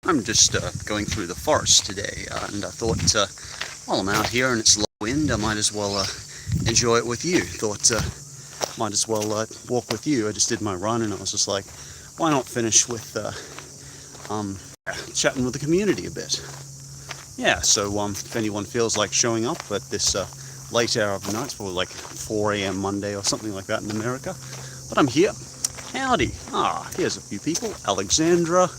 I'm just going through the forest today, and I thought while I'm out here and it's low wind, I might as well enjoy it with you. Thought might as well walk with you. I just did my run and I was just like, why not finish with chatting with the community a bit. Yeah, so if anyone feels like showing up at this late hour of the night, it's probably like 4 a.m. Monday or something like that in America, but I'm here. Howdy. Here's a few people. Alexandra,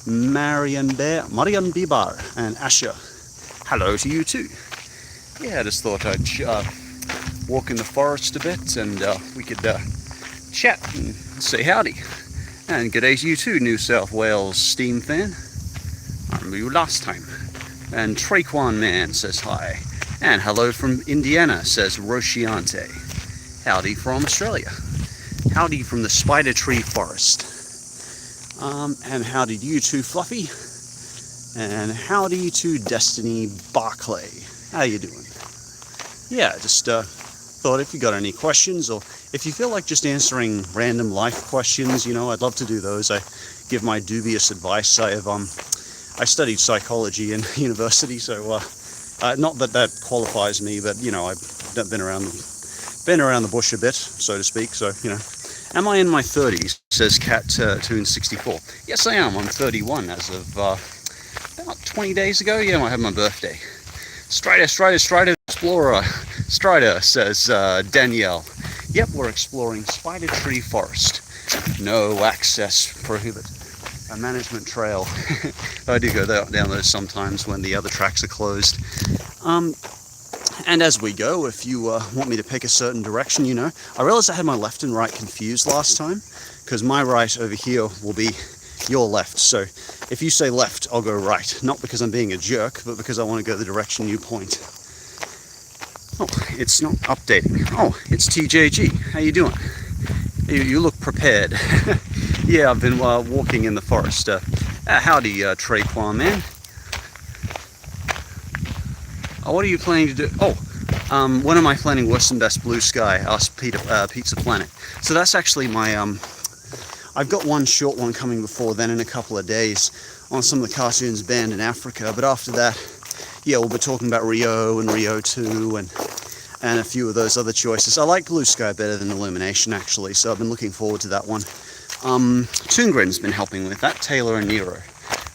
Marian Bibar, and Asher. Hello to you too. Yeah, I just thought I'd walk in the forest a bit and we could chat and say howdy. And g'day to you too, New South Wales Steam fan. I remember you last time. And Traquan Man says hi. And hello from Indiana, says Rosciante. Howdy from Australia. Howdy from the Spider Tree Forest. And howdy to you too, Fluffy. And howdy to Destiny Barclay. How you doing? Yeah, just thought if you got any questions, or if you feel like just answering random life questions, you know, I'd love to do those. I give my dubious advice. I studied psychology in university, so not that qualifies me, but you know, I've been around the bush a bit, so to speak. So you know, am I in my 30s? Says Cat264. Yes, I am. I'm 31 as of about 20 days ago. Yeah, I had my birthday. Strider, Explorer. Strider, says Danielle. Yep, we're exploring Spider Tree Forest. No access prohibited. A management trail. I do go down those sometimes when the other tracks are closed. And as we go, if you want me to pick a certain direction, you know, I realized I had my left and right confused last time, because my right over here will be your left. So if you say left, I'll go right. Not because I'm being a jerk, but because I want to go the direction you point. Oh, it's not updating. Oh, it's TJG. How you doing? You look prepared. Yeah, I've been walking in the forest. Howdy, Traquan Man. What are you planning to do? When am I planning Western Best Blue Sky? Asked Pizza Planet. So that's actually my, I've got one short one coming before then in a couple of days on some of the cartoons banned in Africa. But after that, yeah, we'll be talking about Rio and Rio 2 and a few of those other choices. I like Blue Sky better than Illumination, actually, so I've been looking forward to that one. Toongren's been helping with that. Taylor and Nero.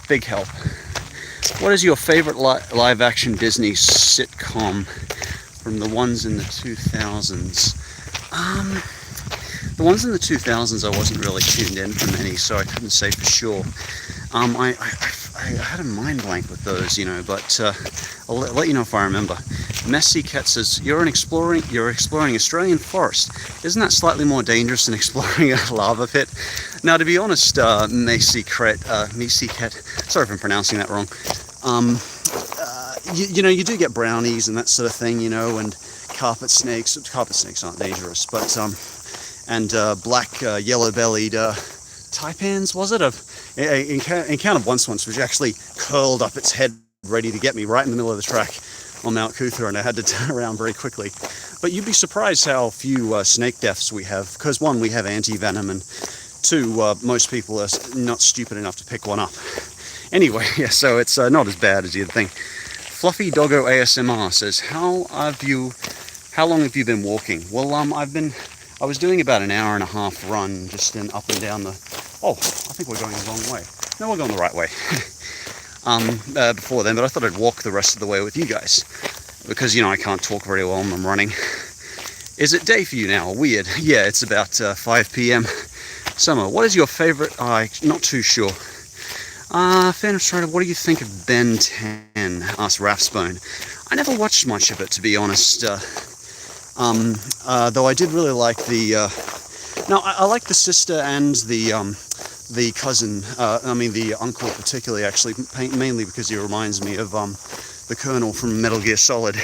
Big help. What is your favorite live-action Disney sitcom from the ones in the 2000s? The ones in the 2000s I wasn't really tuned in for many, so I couldn't say for sure. I had a mind blank with those, you know, but I'll let you know if I remember. Messy Cat says, you're exploring Australian forest. Isn't that slightly more dangerous than exploring a lava pit? Now, to be honest, Messy Cat, sorry if I'm pronouncing that wrong. You know, you do get brownies and that sort of thing, you know, and carpet snakes. Carpet snakes aren't dangerous, but and black yellow-bellied taipans, was it? I've encountered once which actually curled up its head ready to get me right in the middle of the track on Mount Cootha, and I had to turn around very quickly. But you'd be surprised how few snake deaths we have, because one, we have anti-venom, and two, most people are not stupid enough to pick one up. Anyway, yeah, so it's not as bad as you'd think. Fluffy Doggo ASMR says, how long have you been walking? Well, I was doing about an hour and a half run, just up and down the... Oh, I think we're going the wrong way. No, we're going the right way. Before then, but I thought I'd walk the rest of the way with you guys, because, you know, I can't talk very well when I'm running. Is it day for you now? Weird. Yeah, it's about 5 p.m. Summer, what is your favorite... not too sure. Fan of Strider, what do you think of Ben 10? Asked Raphsbone. I never watched much of it, to be honest. Though I did really like the... I like the sister and the cousin, the uncle particularly, actually, mainly because he reminds me of the Colonel from Metal Gear Solid.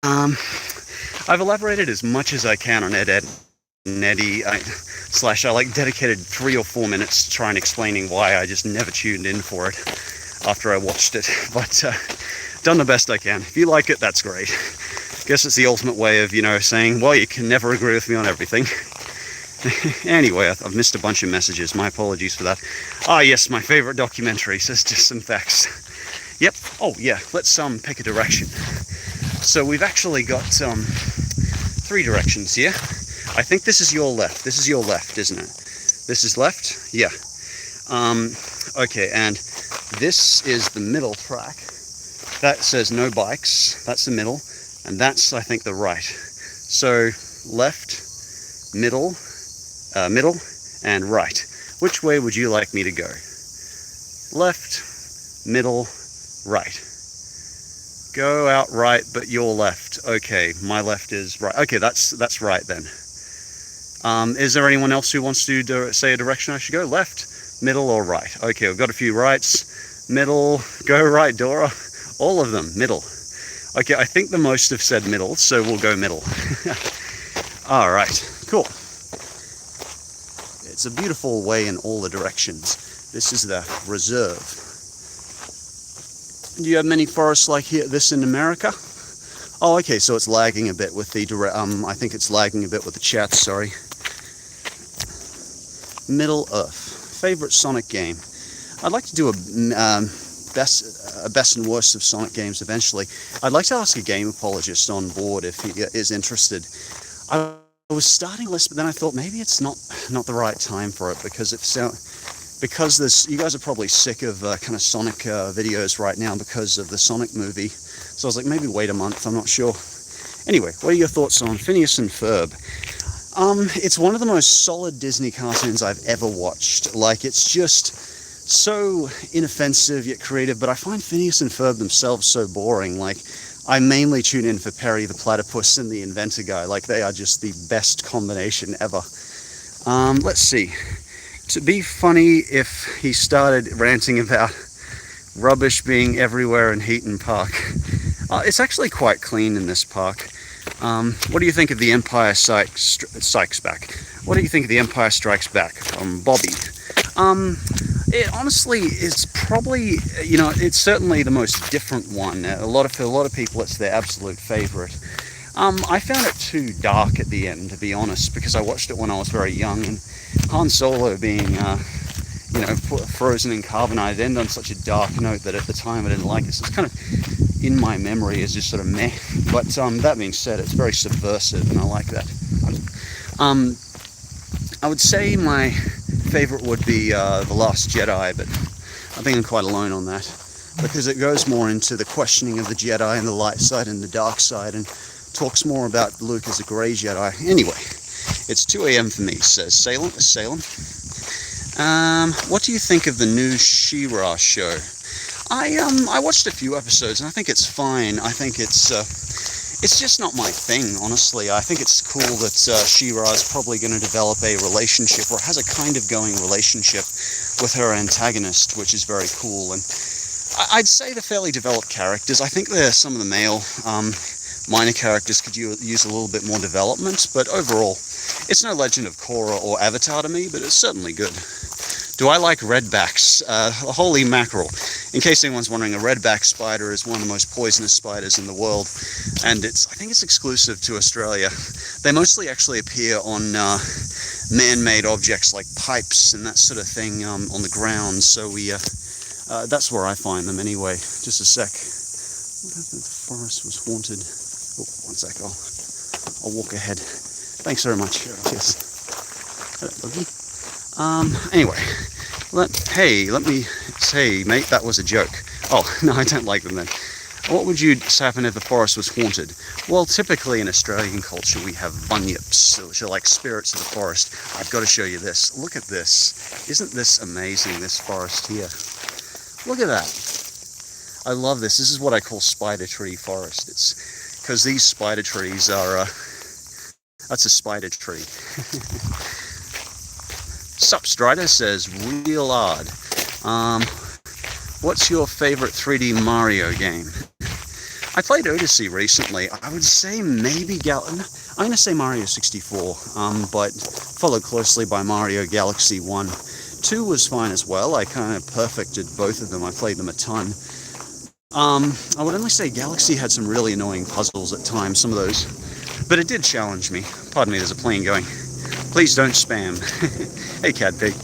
I've elaborated as much as I can on Ed and Eddie, I dedicated 3 or 4 minutes trying explaining why I just never tuned in for it after I watched it, but done the best I can. If you like it, that's great. Guess it's the ultimate way of, you know, saying, well, you can never agree with me on everything. Anyway, I've missed a bunch of messages. My apologies for that. Ah, yes, my favorite documentary, says Disinfects. Yep. Oh, yeah, let's pick a direction. So we've actually got 3 directions here. I think this is your left. This is your left, isn't it? This is left? Yeah. Okay, and this is the middle track. That says no bikes. That's the middle. And that's, I think, the right. So left, middle, middle, and right. Which way would you like me to go? Left, middle, right. Go out right, but your left. Okay, my left is right. Okay, that's right then. Is there anyone else who wants to say a direction I should go? Left, middle, or right? Okay, we've got a few rights. Middle, go right, Dora. All of them, middle. Okay, I think the most have said middle, so we'll go middle. All right, cool. It's a beautiful way in all the directions. This is the reserve. Do you have many forests like this in America? Oh, okay, so it's lagging a bit with the I think it's lagging a bit with the chat, sorry. Middle Earth. Favorite Sonic game? I'd like to do a best and worst of Sonic games eventually. I'd like to ask a game apologist on board if he is interested. I was starting a list, but then I thought maybe it's not the right time for it because you guys are probably sick of kind of Sonic videos right now because of the Sonic movie. So I was like, maybe wait a month, I'm not sure. Anyway, what are your thoughts on Phineas and Ferb? It's one of the most solid Disney cartoons I've ever watched. Like, it's just so inoffensive yet creative, but I find Phineas and Ferb themselves so boring. Like, I mainly tune in for Perry the Platypus and the Inventor Guy. Like, they are just the best combination ever. Let's see. To be funny if he started ranting about rubbish being everywhere in Heaton Park. It's actually quite clean in this park. What do you think of The Empire Strikes Back? What do you think of The Empire Strikes Back? Bobby. It honestly is probably, it's certainly the most different one. For a lot of people, it's their absolute favorite. I found it too dark at the end, to be honest, because I watched it when I was very young, and Han Solo being, frozen and carbonized ended on such a dark note that at the time I didn't like it. So it's kind of in my memory as just sort of meh. But that being said, it's very subversive, and I like that. I would say my favorite would be The Last Jedi, but I think I'm quite alone on that because it goes more into the questioning of the Jedi and the light side and the dark side, and talks more about Luke as a grey Jedi. Anyway, it's 2 a.m. for me, says Salem. What do you think of the new She-Ra show? I watched a few episodes and I think it's fine. I think it's just not my thing, honestly. I think it's cool that She-Ra is probably going to develop a relationship, or has a kind of going relationship with her antagonist, which is very cool. And I'd say they're fairly developed characters. I think some of the male minor characters could use a little bit more development, but overall, it's no Legend of Korra or Avatar to me, but it's certainly good. Do I like redbacks? Holy mackerel. In case anyone's wondering, a redback spider is one of the most poisonous spiders in the world, and I think it's exclusive to Australia. They mostly actually appear on man-made objects like pipes and that sort of thing on the ground, so that's where I find them anyway. Just a sec. What happened if the forest was haunted? Oh, one sec, I'll walk ahead. Thanks very much. Cheers. Hello, Boogie. Anyway, let me say, mate, that was a joke. Oh, no, I don't like them then. What would you happen if the forest was haunted? Well, typically in Australian culture, we have bunyips, which are like spirits of the forest. I've got to show you this. Look at this. Isn't this amazing, this forest here? Look at that. I love this. This is what I call spider tree forest. It's because these spider trees are, that's a spider tree. Sup, Strider says, real odd. What's your favorite 3D Mario game? I played Odyssey recently. I would say maybe I'm going to say Mario 64, but followed closely by Mario Galaxy 1. 2 was fine as well. I kind of perfected both of them. I played them a ton. I would only say Galaxy had some really annoying puzzles at times, some of those. But it did challenge me. Pardon me, there's a plane going. Please don't spam. Hey, Cadpig.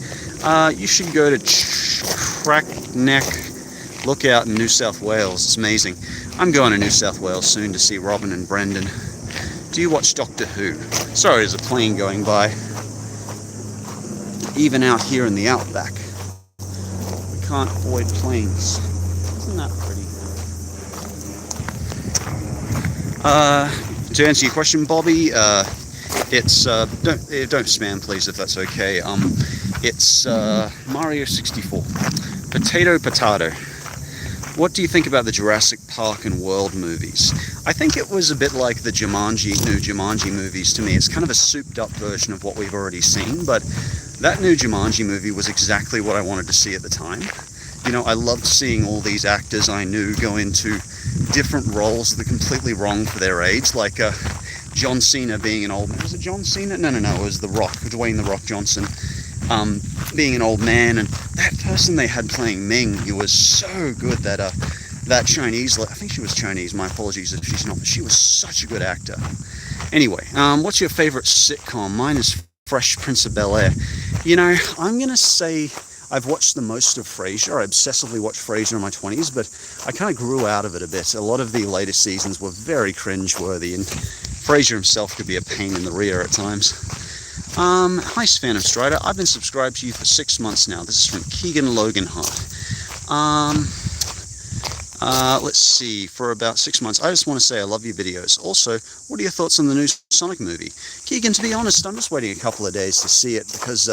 You should go to Crackneck Lookout in New South Wales. It's amazing. I'm going to New South Wales soon to see Robin and Brendan. Do you watch Doctor Who? Sorry, there's a plane going by. Even out here in the outback, we can't avoid planes. Isn't that pretty? To answer your question, Bobby, it's don't spam, please, if that's okay. It's Mario 64. Potato. What do you think about the Jurassic Park and World movies? I think it was a bit like the new Jumanji movies to me. It's kind of a souped up version of what we've already seen, but that new Jumanji movie was exactly what I wanted to see at the time. You know, I loved seeing all these actors I knew go into different roles that are completely wrong for their age, like John Cena being an old man. Was it John Cena? No, it was The Rock, Dwayne The Rock Johnson, being an old man, and that person they had playing Ming, he was so good, that Chinese, I think she was Chinese, my apologies if she's not, but she was such a good actor. Anyway, what's your favorite sitcom? Mine is Fresh Prince of Bel-Air. You know, I'm going to say I've watched the most of Frasier. I obsessively watched Frasier in my 20s, but I kind of grew out of it a bit. A lot of the later seasons were very cringe-worthy, and Frasier himself could be a pain in the rear at times. Hi, Phantom Strider. I've been subscribed to you for 6 months now. This is from Keegan Loganhart. Let's see, for about 6 months. I just want to say I love your videos. Also, what are your thoughts on the new Sonic movie? Keegan, to be honest, I'm just waiting a couple of days to see it because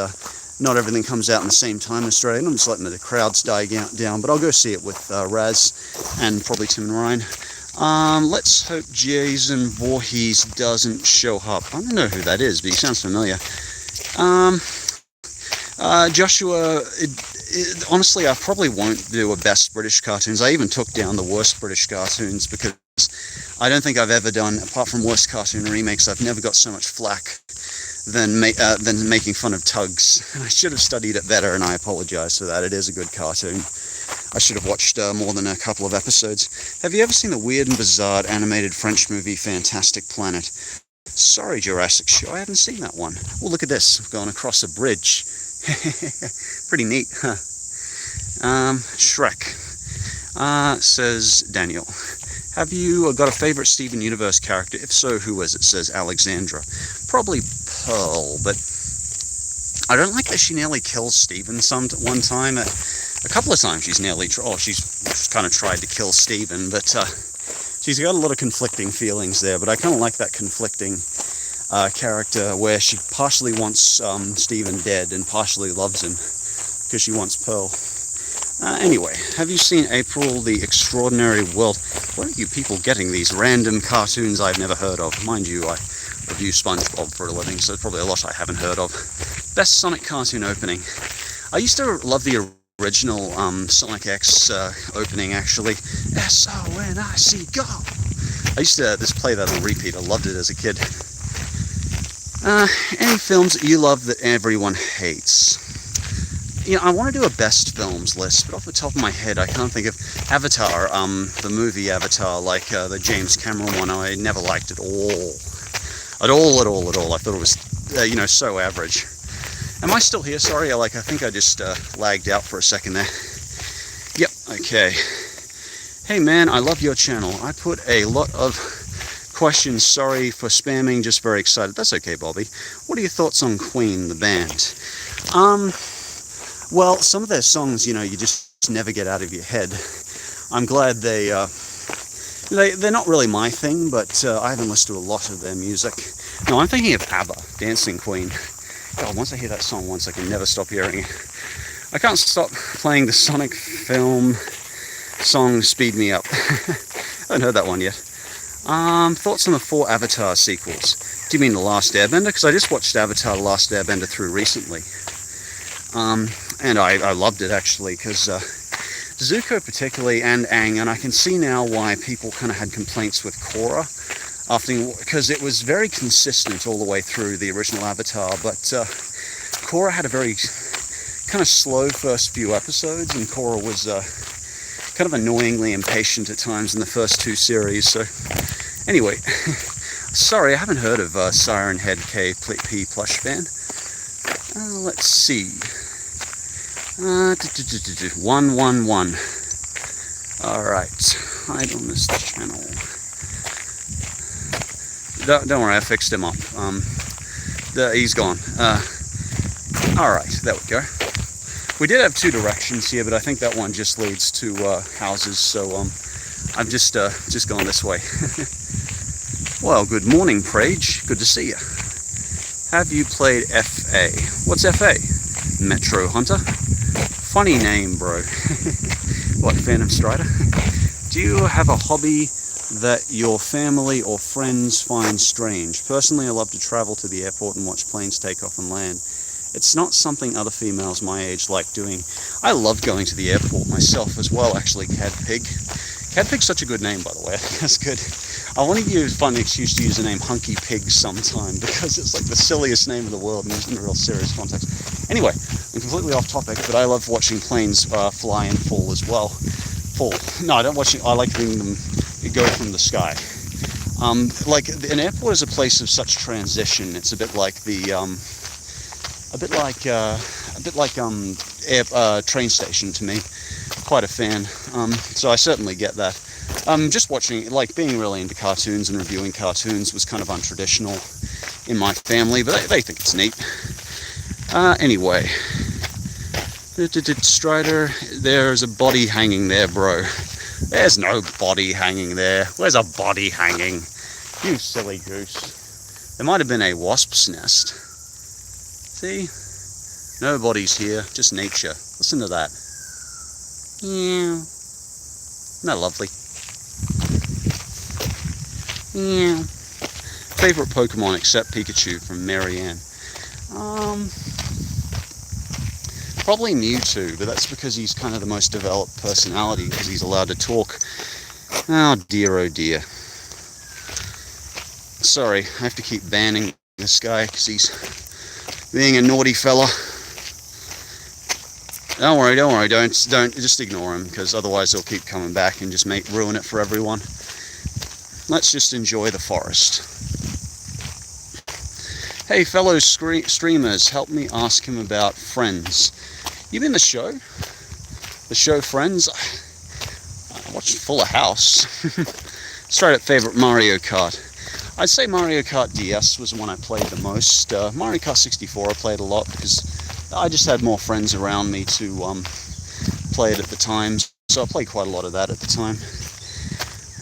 not everything comes out in the same time in Australia. I'm just letting the crowds die down, but I'll go see it with Raz and probably Tim and Ryan. Let's hope Jason Voorhees doesn't show up. I don't know who that is, but he sounds familiar. Joshua, honestly, I probably won't do a best British cartoons. I even took down the worst British cartoons because I don't think I've ever done, apart from worst cartoon remakes, I've never got so much flack than making fun of Tugs. I should have studied it better, and I apologize for that. It is a good cartoon. I should have watched more than a couple of episodes. Have you ever seen the weird and bizarre animated French movie Fantastic Planet? Sorry, Jurassic Show, I haven't seen that one. Oh, look at this, going across a bridge. Pretty neat, huh? Shrek. Says Daniel. Have you got a favorite Steven Universe character? If so, who is it? Says Alexandra. Probably Pearl, but I don't like that she nearly kills Steven one time. A couple of times she's nearly she's kind of tried to kill Steven, but she's got a lot of conflicting feelings there. But I kind of like that conflicting character where she partially wants Steven dead and partially loves him because she wants Pearl. Anyway, have you seen April the Extraordinary World? Where are you people getting these random cartoons I've never heard of? Mind you, I review SpongeBob for a living, so there's probably a lot I haven't heard of. Best Sonic cartoon opening. I used to love the original Sonic X opening, actually. S-O-N-I-C, go! I used to just play that on repeat. I loved it as a kid. Any films that you love that everyone hates? You know, I want to do a best films list, but off the top of my head, I can't think of Avatar, the movie Avatar, like the James Cameron one. I never liked it all. At all. I thought it was, so average. Am I still here? Sorry, I think I just lagged out for a second there. Yep, okay. Hey man, I love your channel. I put a lot of questions. Sorry for spamming, just very excited. That's okay, Bobby. What are your thoughts on Queen, the band? Well, some of their songs, you just never get out of your head. I'm glad they're not really my thing, but I haven't listened to a lot of their music. No, I'm thinking of ABBA, Dancing Queen. God, once I hear that song once, I can never stop hearing it. I can't stop playing the Sonic film song Speed Me Up. I haven't heard that one yet. Thoughts on the 4 Avatar sequels? Do you mean The Last Airbender? Because I just watched Avatar The Last Airbender through recently. And I loved it, actually, because Zuko particularly, and Aang, and I can see now why people kind of had complaints with Korra, because it was very consistent all the way through the original Avatar, but Korra had a very kind of slow first few episodes, and Korra was kind of annoyingly impatient at times in the first 2 series, so anyway, sorry, I haven't heard of Siren Head KP Plush Fan. Let's see. 111. Alright, hide on this channel. Don't worry, I fixed him up. He's gone. Alright, there we go. We did have two directions here, but I think that one just leads to houses, so I've just gone this way. Well, good morning, Prage. Good to see you. Have you played FA? What's FA? Metro Hunter? Funny name, bro. What, Phantom Strider? Do you have a hobby that your family or friends find strange? Personally, I love to travel to the airport and watch planes take off and land. It's not something other females my age like doing. I love going to the airport myself as well, actually, Cad Pig. Cad Pig's such a good name, by the way. I think that's good. I want to find an excuse to use the name Hunky Pig sometime, because it's like the silliest name in the world and in a real serious context. Anyway, I'm completely off topic, but I love watching planes fly and fall as well. Fall. No, I don't watch it. I like seeing them go from the sky. Like an airport is a place of such transition. It's a bit like the, train station to me. Quite a fan. So I certainly get that. Just watching, like being really into cartoons and reviewing cartoons was kind of untraditional in my family, but they think it's neat. Anyway. Strider, there's a body hanging there, bro. There's no body hanging there. Where's a body hanging? You silly goose. There might have been a wasp's nest. See? Nobody's here, just nature. Listen to that. Yeah. Isn't that lovely? Yeah. Favorite Pokemon except Pikachu from Marianne. Probably Mewtwo, but that's because he's kind of the most developed personality, because he's allowed to talk. Oh dear, oh dear. Sorry, I have to keep banning this guy because he's being a naughty fella. Don't worry, don't just ignore him, because otherwise he'll keep coming back and just ruin it for everyone. Let's just enjoy the forest. Hey fellow streamers, help me ask him about Friends. You mean the show? The show Friends? I watched Fuller House. Straight up favorite Mario Kart. I'd say Mario Kart DS was the one I played the most. Mario Kart 64 I played a lot because I just had more friends around me to play it at the time. So I played quite a lot of that at the time.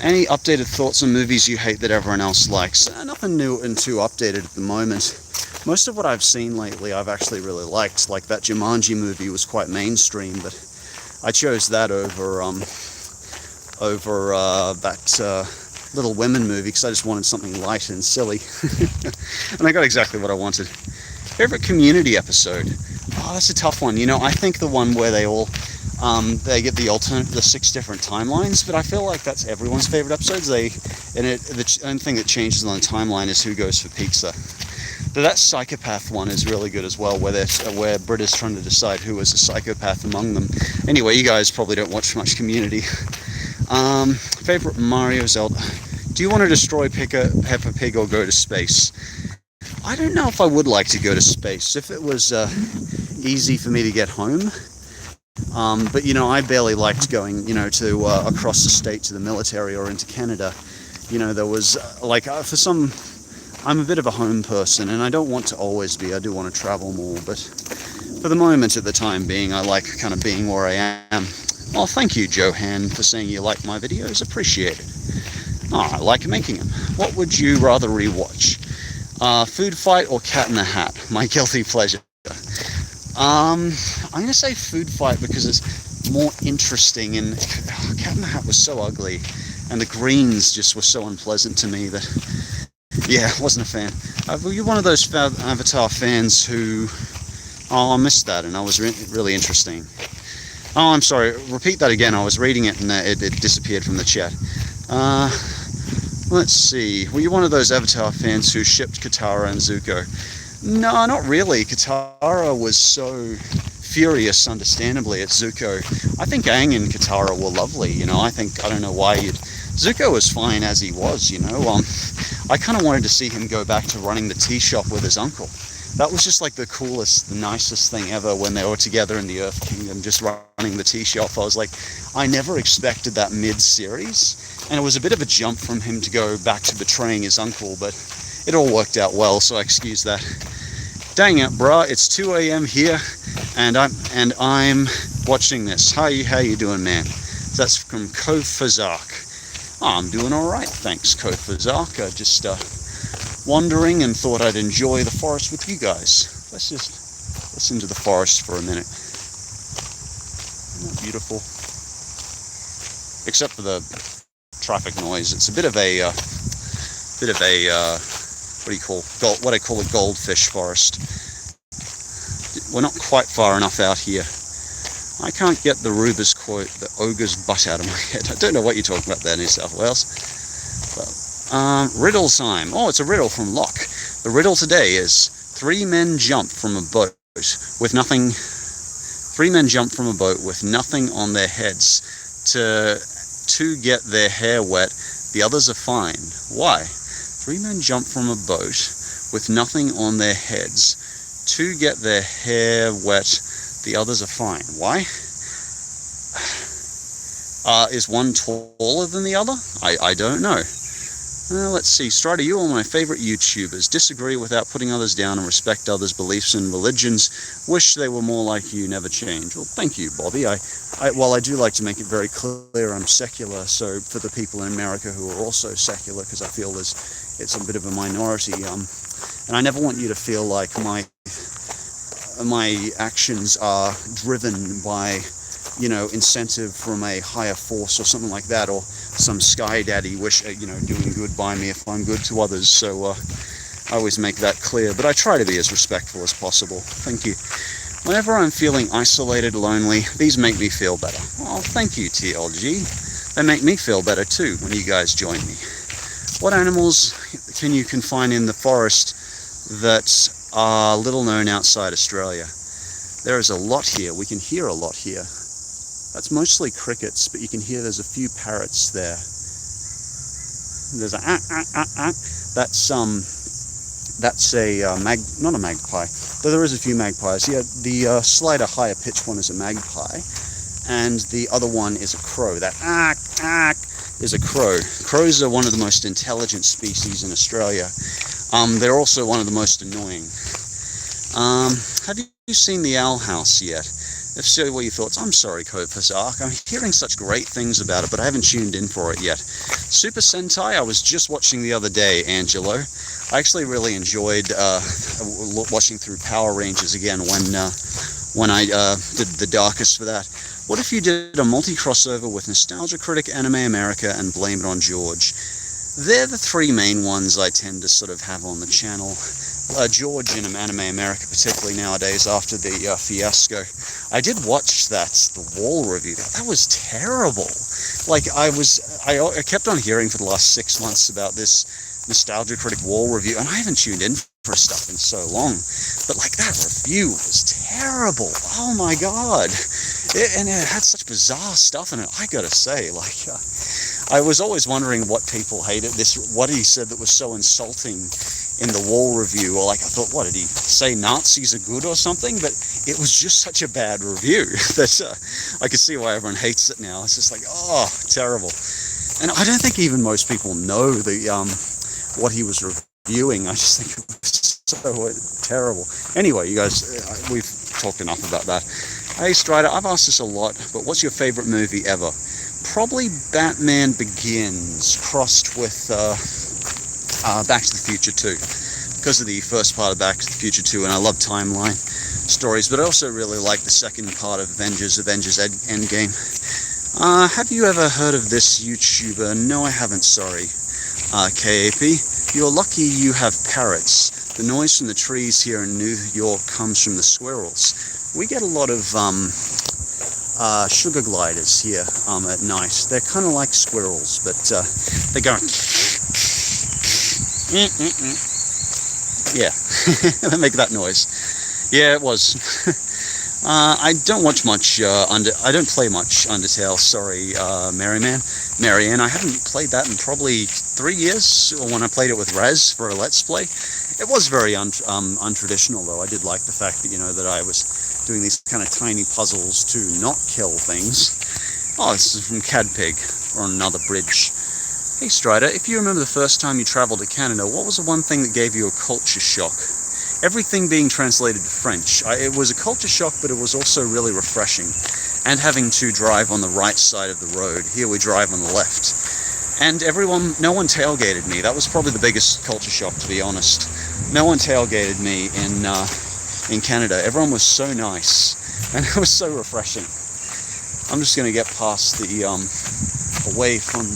Any updated thoughts on movies you hate that everyone else likes? Nothing new and too updated at the moment. Most of what I've seen lately I've actually really liked. Like that Jumanji movie was quite mainstream, but I chose that over that Little Women movie because I just wanted something light and silly. And I got exactly what I wanted. Favorite Community episode? Oh, that's a tough one. You know, I think the one where they all they get the 6 different timelines, but I feel like that's everyone's favorite episodes. The only thing that changes on the timeline is who goes for pizza. But that psychopath one is really good as well, where Britt is trying to decide who is a psychopath among them. Anyway, you guys probably don't watch much Community. Favorite Mario Zelda? Do you want to destroy Peppa Pig or go to space? I don't know if I would like to go to space. If it was easy for me to get home. But you know, I barely liked going, you know, to across the state to the military or into Canada. You know, there was I'm a bit of a home person, and I don't want to always be. I do want to travel more, but for the moment, at the time being, I like kind of being where I am. Well, thank you, Johan, for saying you like my videos. Appreciate it. Oh, I like making them. What would you rather rewatch? Food Fight or Cat in the Hat? My guilty pleasure. I'm going to say Food Fight because it's more interesting, and Cat in the Hat was so ugly, and the greens just were so unpleasant to me that, yeah, I wasn't a fan. Were you one of those Avatar fans who... Oh, I missed that, and I was really interesting. Oh, I'm sorry, repeat that again. I was reading it, and it disappeared from the chat. Let's see. Were you one of those Avatar fans who shipped Katara and Zuko? No, not really. Katara was so furious, understandably, at Zuko. I think Aang and Katara were lovely, you know. I don't know why Zuko was fine as he was, you know. I kind of wanted to see him go back to running the tea shop with his uncle. That was just like the coolest, the nicest thing ever when they were together in the Earth Kingdom, just running the tea shop. I was like, I never expected that mid-series, and it was a bit of a jump from him to go back to betraying his uncle, but it all worked out well, so I excuse that. Dang it, bruh, it's 2 a.m. here, and I'm watching this. How you doing, man? That's from Kofazak. Oh, I'm doing all right, thanks, Kofazak. Just wandering and thought I'd enjoy the forest with you guys. Let's just listen to the forest for a minute. Isn't that beautiful? Except for the traffic noise, it's a bit of a what I call a goldfish forest. We're not quite far enough out here. I can't get the Ruber's quote, the ogre's butt, out of my head. I don't know what you're talking about there, New South Wales. Riddle time. Oh, it's a riddle from Locke. The riddle today is: three men jump from a boat with nothing on their heads to get their hair wet. The others are fine. Why? Three men jump from a boat with nothing on their heads to get their hair wet. The others are fine. Why? Is one taller than the other? I don't know. Let's see. Strider, you are my favorite YouTubers. Disagree without putting others down and respect others' beliefs and religions. Wish they were more like you, never change. Well, thank you, Bobby. I do like to make it very clear I'm secular, so for the people in America who are also secular, because I feel it's a bit of a minority, and I never want you to feel like my actions are driven by, incentive from a higher force or something like that, or some sky daddy doing good by me if I'm good to others. So I always make that clear, but I try to be as respectful as possible. Thank you. Whenever I'm feeling isolated, lonely, these make me feel better. Oh, thank you, TLG. They make me feel better too when you guys join me. What animals can you find in the forest that are little known outside Australia? There is a lot here. We can hear a lot here. That's mostly crickets, but you can hear there's a few parrots there. There's a That's not a magpie, though there is a few magpies. Yeah, the slighter, higher pitched one is a magpie, and the other one is a crow. That is a crow. Crows are one of the most intelligent species in Australia. They're also one of the most annoying. Have you seen the Owl House yet? If so, what are your thoughts? I'm sorry, Kofazak. I'm hearing such great things about it, but I haven't tuned in for it yet. Super Sentai, I was just watching the other day, Angelo. I actually really enjoyed watching through Power Rangers again when I did the darkest for that. What if you did a multi-crossover with Nostalgia Critic, Anime America, and Blame It on George? They're the three main ones I tend to sort of have on the channel. George in Anime America, particularly nowadays after the fiasco. I did watch the wall review. That was terrible. Like I kept on hearing for the last 6 months about this Nostalgia Critic wall review, and I haven't tuned in for stuff in so long. But like that review was terrible. Oh my god. And it had such bizarre stuff in it. I gotta say, I was always wondering what people hated. What he said that was so insulting in the wall review, or I thought, what did he say? Nazis are good or something? But it was just such a bad review that I could see why everyone hates it now. It's just terrible. And I don't think even most people know what he was reviewing. I just think it was so terrible. Anyway, you guys, we've talked enough about that. Hey Strider, I've asked this a lot, but what's your favorite movie ever? Probably Batman Begins crossed with Back to the Future 2, because of the first part of Back to the Future 2, and I love timeline stories, but I also really like the second part of Avengers Endgame. Have you ever heard of this YouTuber? No, I haven't, sorry. KAP, you're lucky you have parrots. The noise from the trees here in New York comes from the squirrels. We get a lot of sugar gliders here at night. They're kind of like squirrels, but they go yeah. They make that noise. Yeah, it was. I don't watch much I don't play much Undertale. Sorry, Marianne. I haven't played that in probably 3 years. Or when I played it with Raz for a Let's Play, it was very untraditional though. I did like the fact that that I was doing these kind of tiny puzzles to not kill things. Oh, this is from Cadpig. We're on another bridge. Hey Strider, if you remember the first time you travelled to Canada, what was the one thing that gave you a culture shock? Everything being translated to French. It was a culture shock, but it was also really refreshing. And having to drive on the right side of the road. Here we drive on the left. And no one tailgated me. That was probably the biggest culture shock, to be honest. No one tailgated me in Canada. Everyone was so nice, and it was so refreshing. I'm just going to get past the away from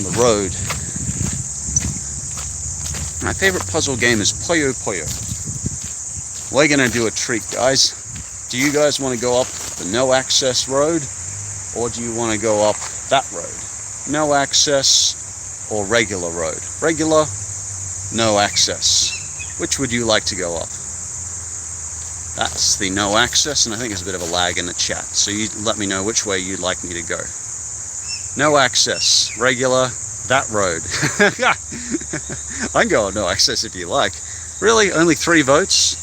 the road. My favorite puzzle game is Puyo Puyo. We're going to do a treat, guys. Do you guys want to go up the no access road, or do you want to go up that road? No access or regular road? Regular, no access. Which would you like to go up? That's the no access, and I think there's a bit of a lag in the chat, so you let me know which way you'd like me to go. No access, regular, that road. I can go on no access if you like. Really? Only 3 votes?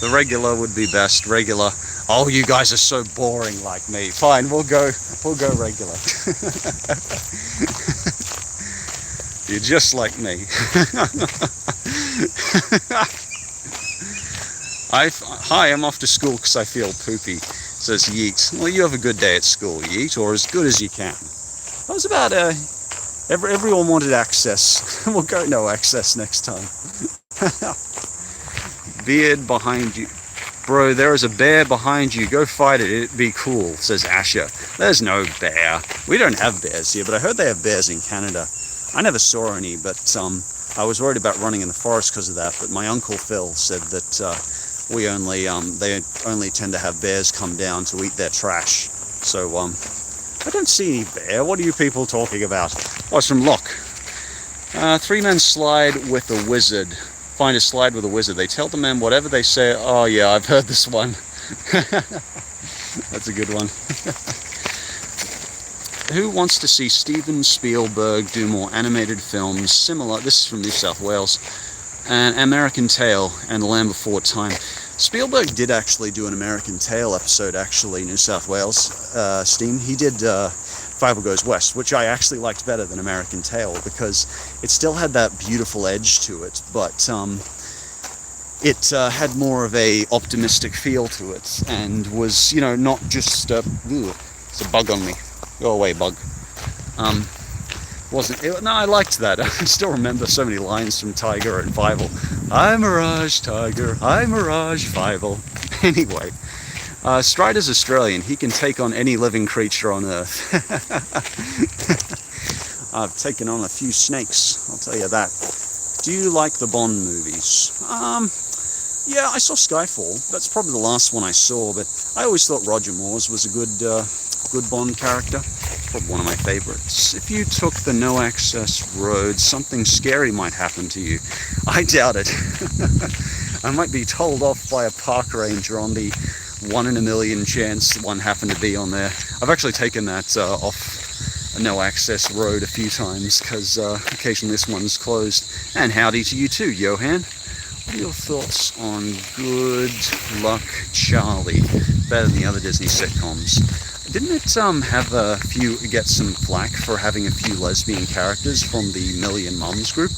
The regular would be best. Regular. Oh, you guys are so boring like me. Fine, we'll go regular. You're just like me. Hi, I'm off to school because I feel poopy, says Yeet. Well, you have a good day at school, Yeet, or as good as you can. That was about, everyone wanted access. We'll go no access next time. Beard behind you. Bro, there is a bear behind you. Go fight it. It'd be cool, says Asher. There's no bear. We don't have bears here, but I heard they have bears in Canada. I never saw any, but I was worried about running in the forest because of that. But my Uncle Phil said that they only tend to have bears come down to eat their trash. So I don't see any bear. What are you people talking about? Oh, it's from Locke. 3-man slide with a wizard. Find a slide with a wizard. They tell the men whatever they say. Oh yeah, I've heard this one. That's a good one. Who wants to see Steven Spielberg do more animated films similar? This is from New South Wales. An American Tail and The Land Before Time. Spielberg did actually do an American Tail episode, actually, New South Wales, Steam. He did Fievel Goes West, which I actually liked better than American Tail because it still had that beautiful edge to it, but it had more of a optimistic feel to it and was, not just, it's a bug on me. Go away, bug. No, I liked that. I still remember so many lines from Tiger and Fievel. I'm Mirage, Tiger. I'm Mirage, Fievel. Anyway, Strider's Australian. He can take on any living creature on Earth. I've taken on a few snakes, I'll tell you that. Do you like the Bond movies? Yeah, I saw Skyfall. That's probably the last one I saw, but I always thought Roger Moore's was a good Bond character. Probably one of my favorites. If you took the no access road, something scary might happen to you. I doubt it. I might be told off by a park ranger on the 1 in a million chance one happened to be on there. I've actually taken that off a no access road a few times because occasionally this one's closed. And howdy to you too, Johan. What are your thoughts on Good Luck Charlie? Better than the other Disney sitcoms. Didn't it get some flack for having a few lesbian characters from the Million Mums group?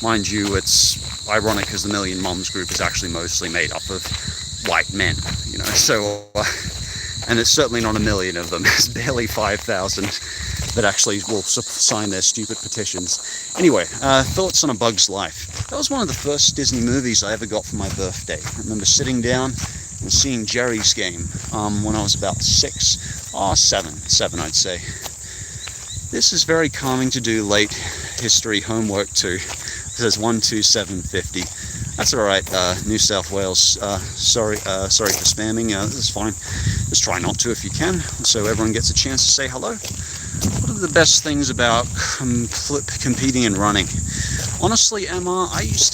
Mind you, it's ironic because the Million Mums group is actually mostly made up of white men, so, and it's certainly not a million of them. There's barely 5,000 that actually will sign their stupid petitions. Anyway, thoughts on A Bug's Life. That was one of the first Disney movies I ever got for my birthday. I remember sitting down and seeing Jerry's Game when I was about 7 I'd say. This is very calming to do late history homework too. It says 12750. That's alright, New South Wales. Sorry for spamming, this is fine. Just try not to if you can, so everyone gets a chance to say hello. What are the best things about competing and running? Honestly, Emma, I used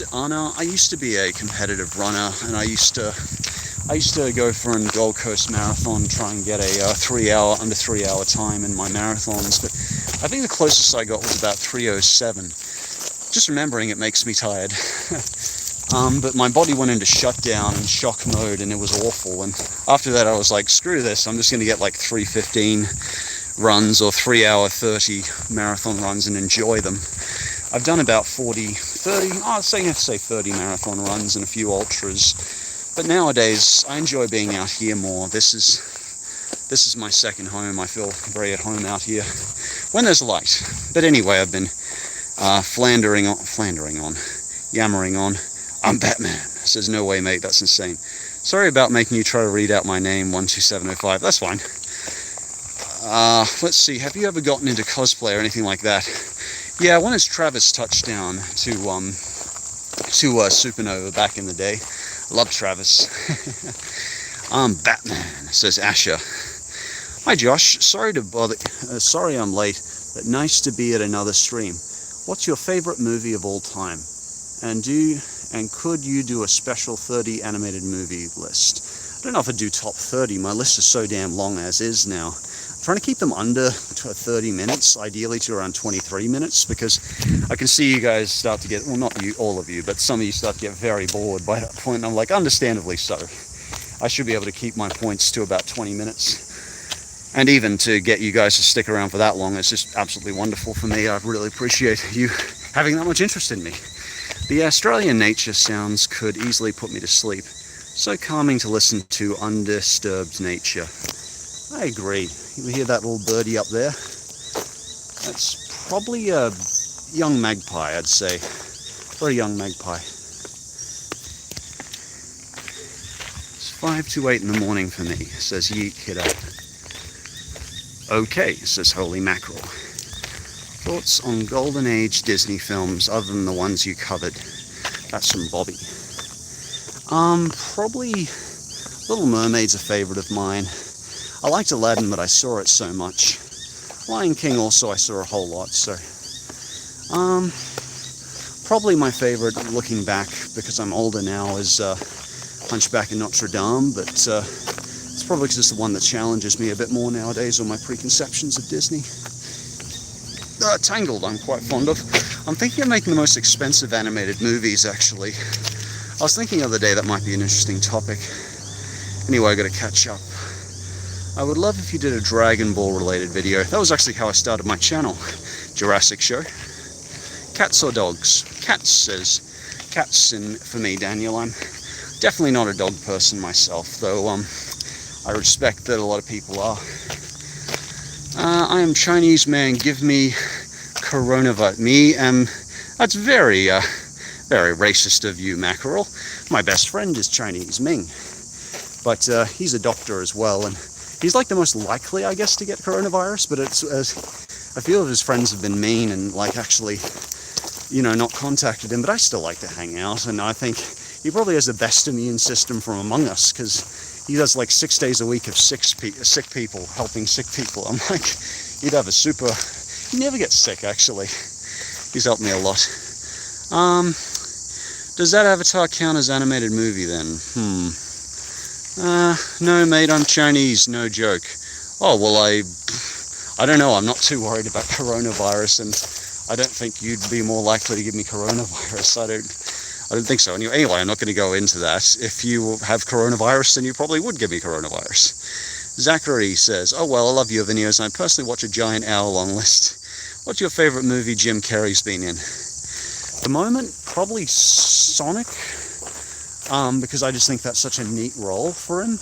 to be a competitive runner, and I used to go for a Gold Coast Marathon, try and get a under 3 hour time in my marathons, but I think the closest I got was about 3:07. Just remembering it makes me tired. But my body went into shutdown and shock mode, and it was awful. And after that, I was like, screw this, I'm just going to get like 3:15 runs or 3:30 marathon runs and enjoy them. I've done about 30 marathon runs and a few ultras. But nowadays, I enjoy being out here more. This is my second home. I feel very at home out here when there's light. But anyway, I've been yammering on. I'm Batman. Says, no way, mate, that's insane. Sorry about making you try to read out my name, 12705. That's fine. Let's see, have you ever gotten into cosplay or anything like that? Yeah, when it's Travis touchdown to Supernova back in the day. Love Travis. I'm Batman, says Asher. Hi Josh, sorry to bother. Sorry I'm late, but nice to be at another stream. What's your favorite movie of all time? And could you do a special 30 animated movie list? I don't know if I'd do top 30. My list is so damn long as is now. I'm trying to keep them under 30 minutes, ideally to around 23 minutes, because I can see you guys start to get, well, not you, all of you, but some of you start to get very bored by that point. And I'm like, understandably so. I should be able to keep my points to about 20 minutes. And even to get you guys to stick around for that long, it's just absolutely wonderful for me. I really appreciate you having that much interest in me. The Australian nature sounds could easily put me to sleep. So calming to listen to undisturbed nature. I agree. You hear that little birdie up there? That's probably a young magpie, I'd say. Very young magpie. It's 5 to 8 in the morning for me, says Yeet Kiddo. Okay, says Holy Mackerel. Thoughts on Golden Age Disney films other than the ones you covered? That's from Bobby. Probably Little Mermaid's a favorite of mine. I liked Aladdin, but I saw it so much. Lion King also I saw a whole lot, so... probably my favorite, looking back, because I'm older now, is Hunchback of Notre Dame, but it's probably just the one that challenges me a bit more nowadays, or my preconceptions of Disney. Tangled I'm quite fond of. I'm thinking of making the most expensive animated movies, actually. I was thinking the other day that might be an interesting topic. Anyway, I gotta catch up. I would love if you did a Dragon Ball related video. That was actually how I started my channel. Jurassic Show. Cats or dogs? Cats, says. Cats for me, Daniel. I'm definitely not a dog person myself, though I respect that a lot of people are. I am Chinese man, give me coronavirus. That's very racist of you, Mackerel. My best friend is Chinese, Ming. But he's a doctor as well, and he's like the most likely, I guess, to get coronavirus, but it's a few of his friends have been mean and like actually, you know, not contacted him, but I still like to hang out, and I think he probably has the best immune system from among us, because he does like 6 days a week of sick people, helping sick people. I'm like, he'd have a super... He never gets sick, actually. He's helped me a lot. Does that Avatar count as animated movie, then? No, mate, I'm Chinese, no joke. Oh, well, I don't know, I'm not too worried about coronavirus, and I don't think you'd be more likely to give me coronavirus. I don't think so. Anyway, I'm not going to go into that. If you have coronavirus, then you probably would give me coronavirus. Zachary says, oh, well, I love your videos, and I personally watch a giant hour-long list. What's your favorite movie Jim Carrey's been in? At the moment, probably Sonic, because I just think that's such a neat role for him.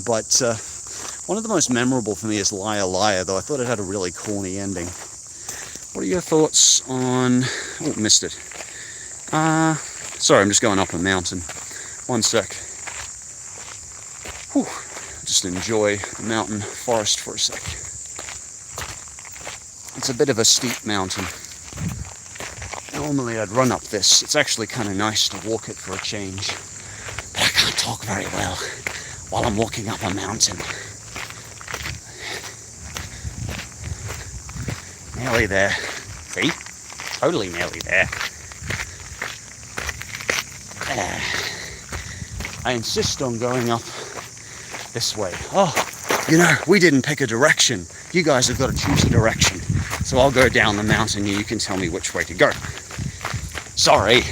But one of the most memorable for me is Liar Liar, though I thought it had a really corny ending. What are your thoughts on... Oh, missed it. Sorry, I'm just going up a mountain. One sec. Whew. Just enjoy the mountain forest for a sec. It's a bit of a steep mountain. Normally I'd run up this. It's actually kind of nice to walk it for a change. But I can't talk very well while I'm walking up a mountain. Nearly there. See? Totally nearly there. I insist on going up this way. Oh, you know, we didn't pick a direction. You guys have got to choose a direction. So I'll go down the mountain and you can tell me which way to go. Sorry.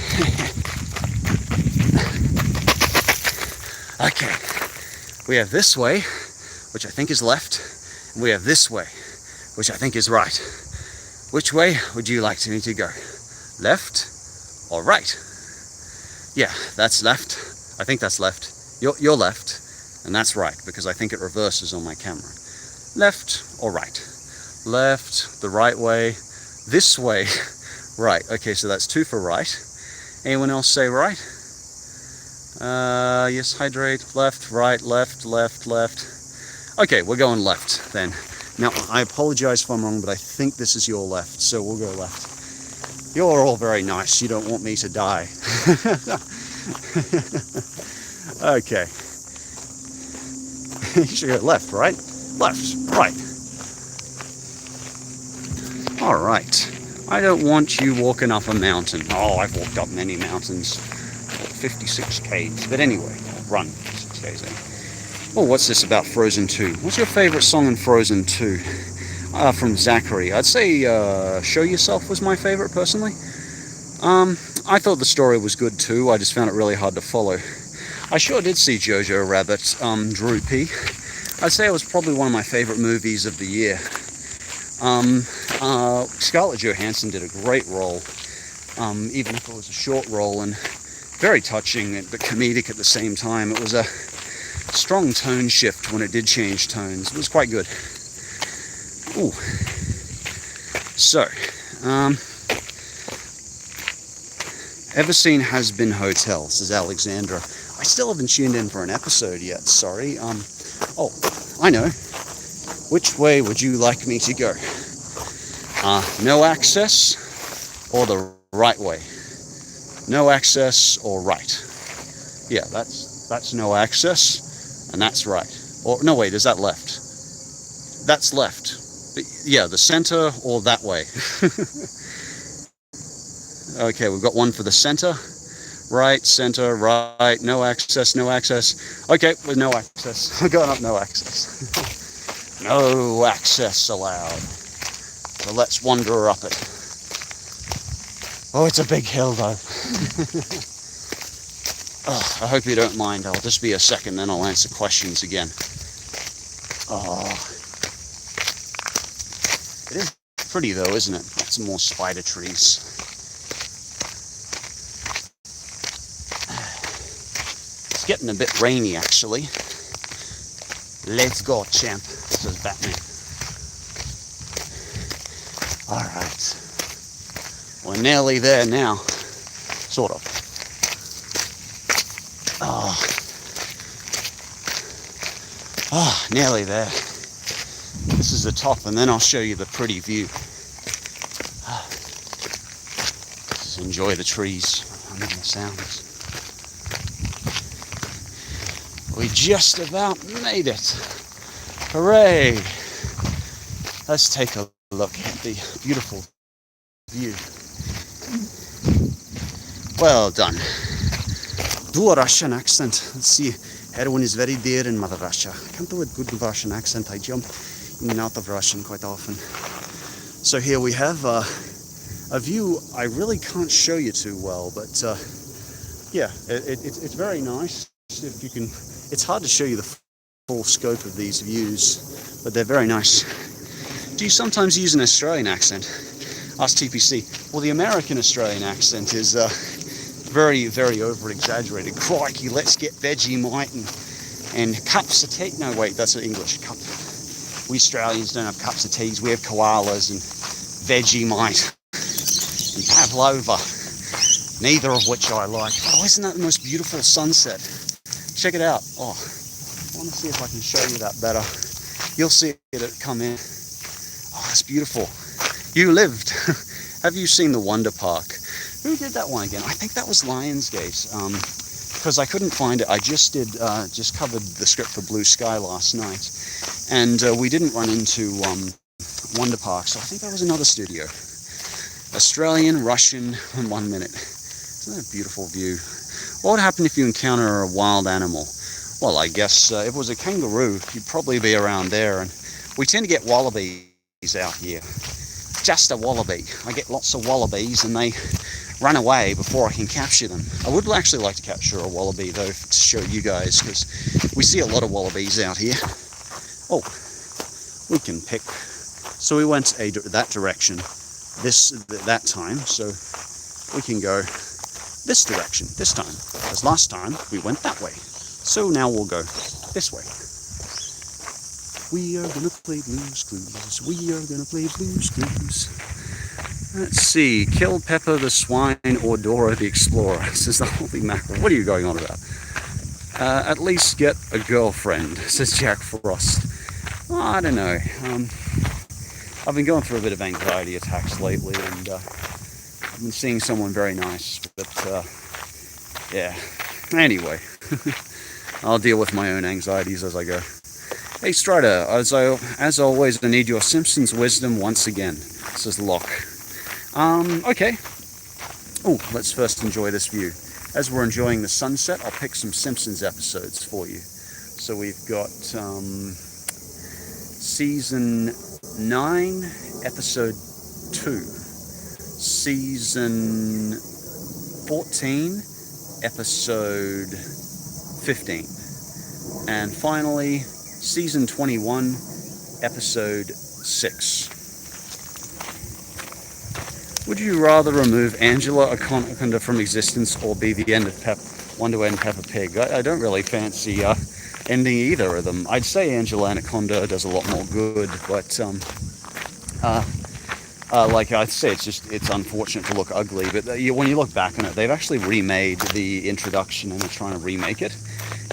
Okay. We have this way, which I think is left. And we have this way, which I think is right. Which way would you like me to go? Left or right? Yeah, that's left. I think that's left. You're left, and that's right, because I think it reverses on my camera. Left or right? Left, the right way, this way, right. Okay, so that's 2 for right. Anyone else say right? Yes, hydrate, left, right, left, left, left. Okay, we're going left then. Now, I apologize if I'm wrong, but I think this is your left, so we'll go left. You're all very nice. You don't want me to die. Okay. You should go left, right? Left, right. All right. I don't want you walking up a mountain. Oh, I've walked up many mountains. 56 Ks. But anyway, run 6 Ks. Oh, what's this about Frozen 2? What's your favorite song in Frozen 2? From Zachary. I'd say Show Yourself was my favorite, personally. I thought the story was good too. I just found it really hard to follow. I sure did see Jojo Rabbit, Droopy. I'd say it was probably one of my favorite movies of the year. Scarlett Johansson did a great role, even if it was a short role, and very touching but comedic at the same time. It was a strong tone shift when it did change tones. It was quite good. Ooh. So, ever seen Has Been Hotel? Says Alexandra. I still haven't tuned in for an episode yet, sorry. Oh, I know. Which way would you like me to go? No access or the right way? No access or right? Yeah, that's no access, and that's right. Or no, wait, is that left? That's left. But, yeah, the center or that way. Okay, we've got one for the center. Right, center, right, no access, no access. Okay, with no access. We're going up no access. No access allowed. So let's wander up it. Oh, it's a big hill though. Oh, I hope you don't mind. I'll just be a second, then I'll answer questions again. Oh. It is pretty though, isn't it? Lots more spider trees. It's getting a bit rainy actually. Let's go, champ, says Batman. Alright. We're nearly there now. Sort of. Oh, nearly there. This is the top, and then I'll show you the pretty view. Just enjoy the trees. I'm making sounds. We just about made it. Hooray! Let's take a look at the beautiful view. Well done. Do a Russian accent. Let's see. Heroin is very dear in Mother Russia. I can't do a good Russian accent. I jump in and out of Russian quite often. So here we have a view I really can't show you too well, but yeah, it's very nice. If you can, it's hard to show you the full scope of these views, but they're very nice. Do you sometimes use an Australian accent? Ask TPC. Well, the American Australian accent is very, very over-exaggerated. Crikey, let's get Vegemite and cups of tea. No, wait, that's English. Cup. We Australians don't have cups of teas. We have koalas and Vegemite and pavlova, neither of which I like. Oh, isn't that the most beautiful sunset? Check it out. Oh, I want to see if I can show you that better. You'll see it come in. Oh, it's beautiful. You lived. Have you seen the Wonder Park? Who did that one again? I think that was Lionsgate. Because I couldn't find it. I just covered the script for Blue Sky last night, and we didn't run into Wonder Park, so I think that was another studio. Australian, Russian, in 1 minute. Isn't that a beautiful view? What would happen if you encounter a wild animal? Well, I guess if it was a kangaroo, you'd probably be around there. And we tend to get wallabies out here. Just a wallaby. I get lots of wallabies and they run away before I can capture them. I would actually like to capture a wallaby though, to show you guys, because we see a lot of wallabies out here. Oh, we can pick. So we went that direction that time, so we can go this direction this time, because last time we went that way. So now we'll go this way. We are gonna play Blue's Clues. We are gonna play Blue's Clues. Let's see. Kill Pepper the Swine or Dora the Explorer, says the Holy Mackerel. What are you going on about? At least get a girlfriend, says Jack Frost. Well, I don't know. I've been going through a bit of anxiety attacks lately, and I've been seeing someone very nice, but yeah. Anyway, I'll deal with my own anxieties as I go. Hey Strider, as always, I need your Simpsons wisdom once again, says Locke. Okay. Oh, let's first enjoy this view. As we're enjoying the sunset, I'll pick some Simpsons episodes for you. So we've got Season 9, Episode 2. Season 14, Episode 15. And finally, Season 21, Episode 6. Would you rather remove Angela Anaconda from existence or be the end of Wonder Woman Peppa Pig? I don't really fancy ending either of them. I'd say Angela Anaconda does a lot more good, but like I'd say, it's unfortunate to look ugly. But when you look back on it, they've actually remade the introduction and they're trying to remake it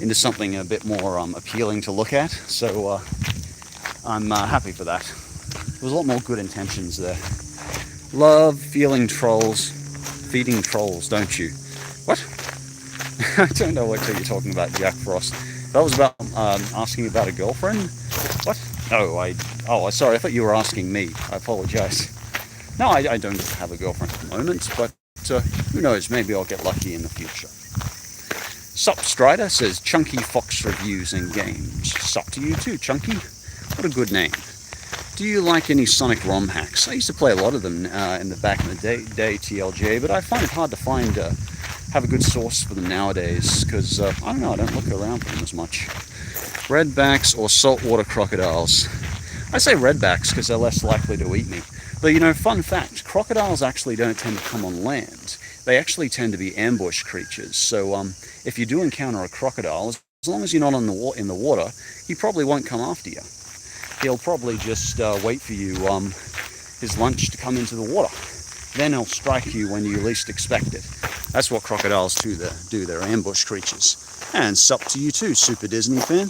into something a bit more appealing to look at. So I'm happy for that. There was a lot more good intentions there. Love feeding trolls, don't you? What? I don't know what you're talking about, Jack Frost. That was about asking about a girlfriend? What? Oh, sorry, I thought you were asking me. I apologize. No, I don't have a girlfriend at the moment, but who knows, maybe I'll get lucky in the future. Sup Strider says Chunky Fox Reviews and Games. Sup to you too, Chunky. What a good name. Do you like any Sonic ROM hacks? I used to play a lot of them in the back in the day TLJ, but I find it hard to have a good source for them nowadays, because, I don't know, I don't look around for them as much. Redbacks or saltwater crocodiles? I say redbacks because they're less likely to eat me. But, fun fact, crocodiles actually don't tend to come on land. They actually tend to be ambush creatures. So if you do encounter a crocodile, as long as you're not in the water, he probably won't come after you. He'll probably just wait for you, his lunch to come into the water. Then he'll strike you when you least expect it. That's what crocodiles do. They're ambush creatures. And sup to you too, Super Disney fan.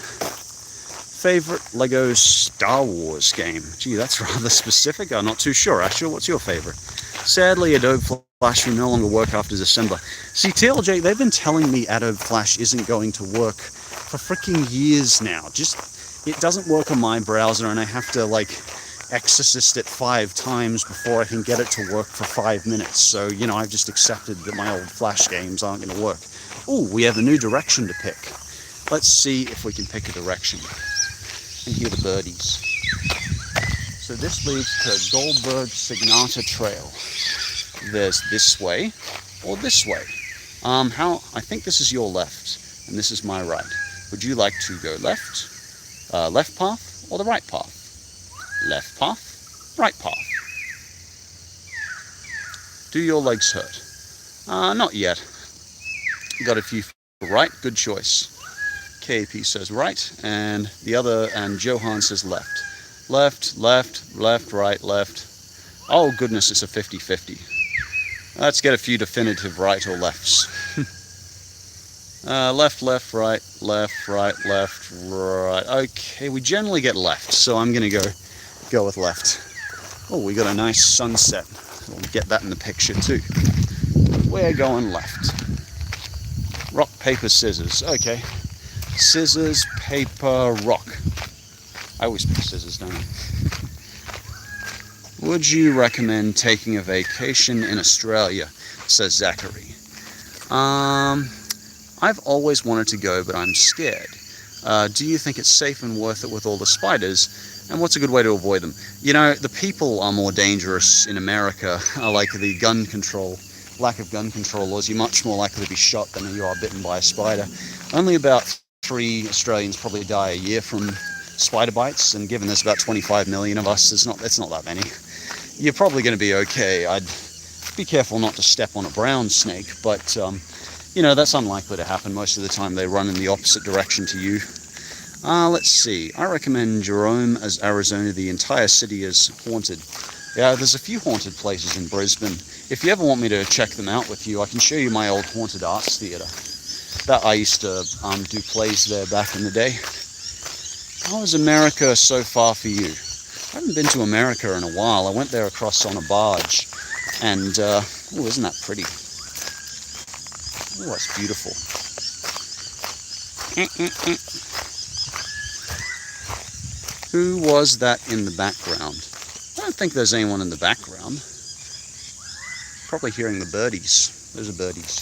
Favorite Lego Star Wars game? Gee, that's rather specific. I'm not too sure. Actually, what's your favorite? Sadly, Adobe Flash will no longer work after December. See, TLJ, they've been telling me Adobe Flash isn't going to work for freaking years now. It doesn't work on my browser, and I have to, exorcist it 5 times before I can get it to work for 5 minutes. So, I've just accepted that my old Flash games aren't going to work. Ooh, we have a new direction to pick. Let's see if we can pick a direction. And hear the birdies. So this leads to Goldberg Signata Trail. There's this way or this way. I think this is your left and this is my right. Would you like to go left? Left path or the right path? Left path, right path. Do your legs hurt? Not yet. Got a few right, good choice. KP says right, and Johan says left. Left, left, left, right, left. Oh goodness, it's a 50-50. Let's get a few definitive right or lefts. Left, left, right, left, right, left, right. Okay, we generally get left, so I'm gonna go with left. Oh, we got a nice sunset. We'll get that in the picture too. We're going left. Rock, paper, scissors. Okay. Scissors, paper, rock. I always pick scissors, don't I? Would you recommend taking a vacation in Australia? Says Zachary. I've always wanted to go, but I'm scared. Do you think it's safe and worth it with all the spiders? And what's a good way to avoid them? You know, the people are more dangerous in America, like the gun control, lack of gun control laws. You're much more likely to be shot than you are bitten by a spider. Only about 3 Australians probably die a year from spider bites, and given there's about 25 million of us, it's not that many. You're probably going to be okay. I'd be careful not to step on a brown snake, but you know, that's unlikely to happen. Most of the time they run in the opposite direction to you. Let's see. I recommend Jerome as Arizona. The entire city is haunted. Yeah, there's a few haunted places in Brisbane. If you ever want me to check them out with you, I can show you my old haunted arts theatre. That I used to do plays there back in the day. How is America so far for you? I haven't been to America in a while. I went there across on a barge, and oh, isn't that pretty? Oh, that's beautiful. Who was that in the background? I don't think there's anyone in the background. Probably hearing the birdies. Those are birdies.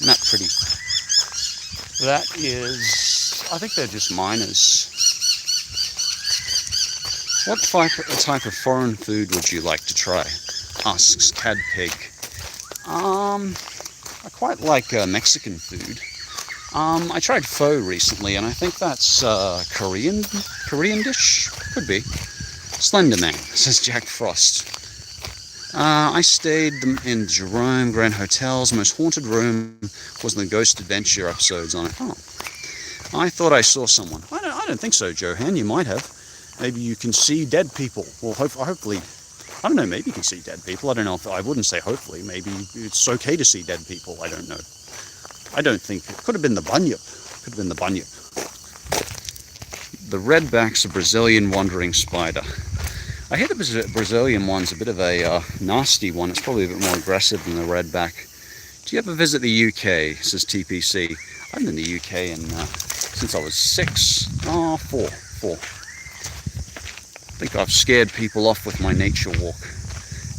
Isn't that pretty? That is, I think they're just miners. What type of foreign food would you like to try? Asks Cadpig. I quite like Mexican food. I tried pho recently, and I think that's Korean dish? Could be. Slenderman, says Jack Frost. I stayed in Jerome Grand Hotel's most haunted room was in the Ghost Adventure episodes on it. Oh, I thought I saw someone. I don't think so, Johan. You might have. Maybe you can see dead people. Well, hopefully, I don't know, maybe you can see dead people. I don't know if, I wouldn't say hopefully. Maybe it's okay to see dead people. I don't know. I don't think, it could have been the bunyip. Could have been the bunyip. The redback's a Brazilian wandering spider. I hear the Brazilian one's a bit of a nasty one. It's probably a bit more aggressive than the redback. Do you ever visit the UK, says TPC? I've been in the UK since I was 6. Oh, 4. I think I've scared people off with my nature walk.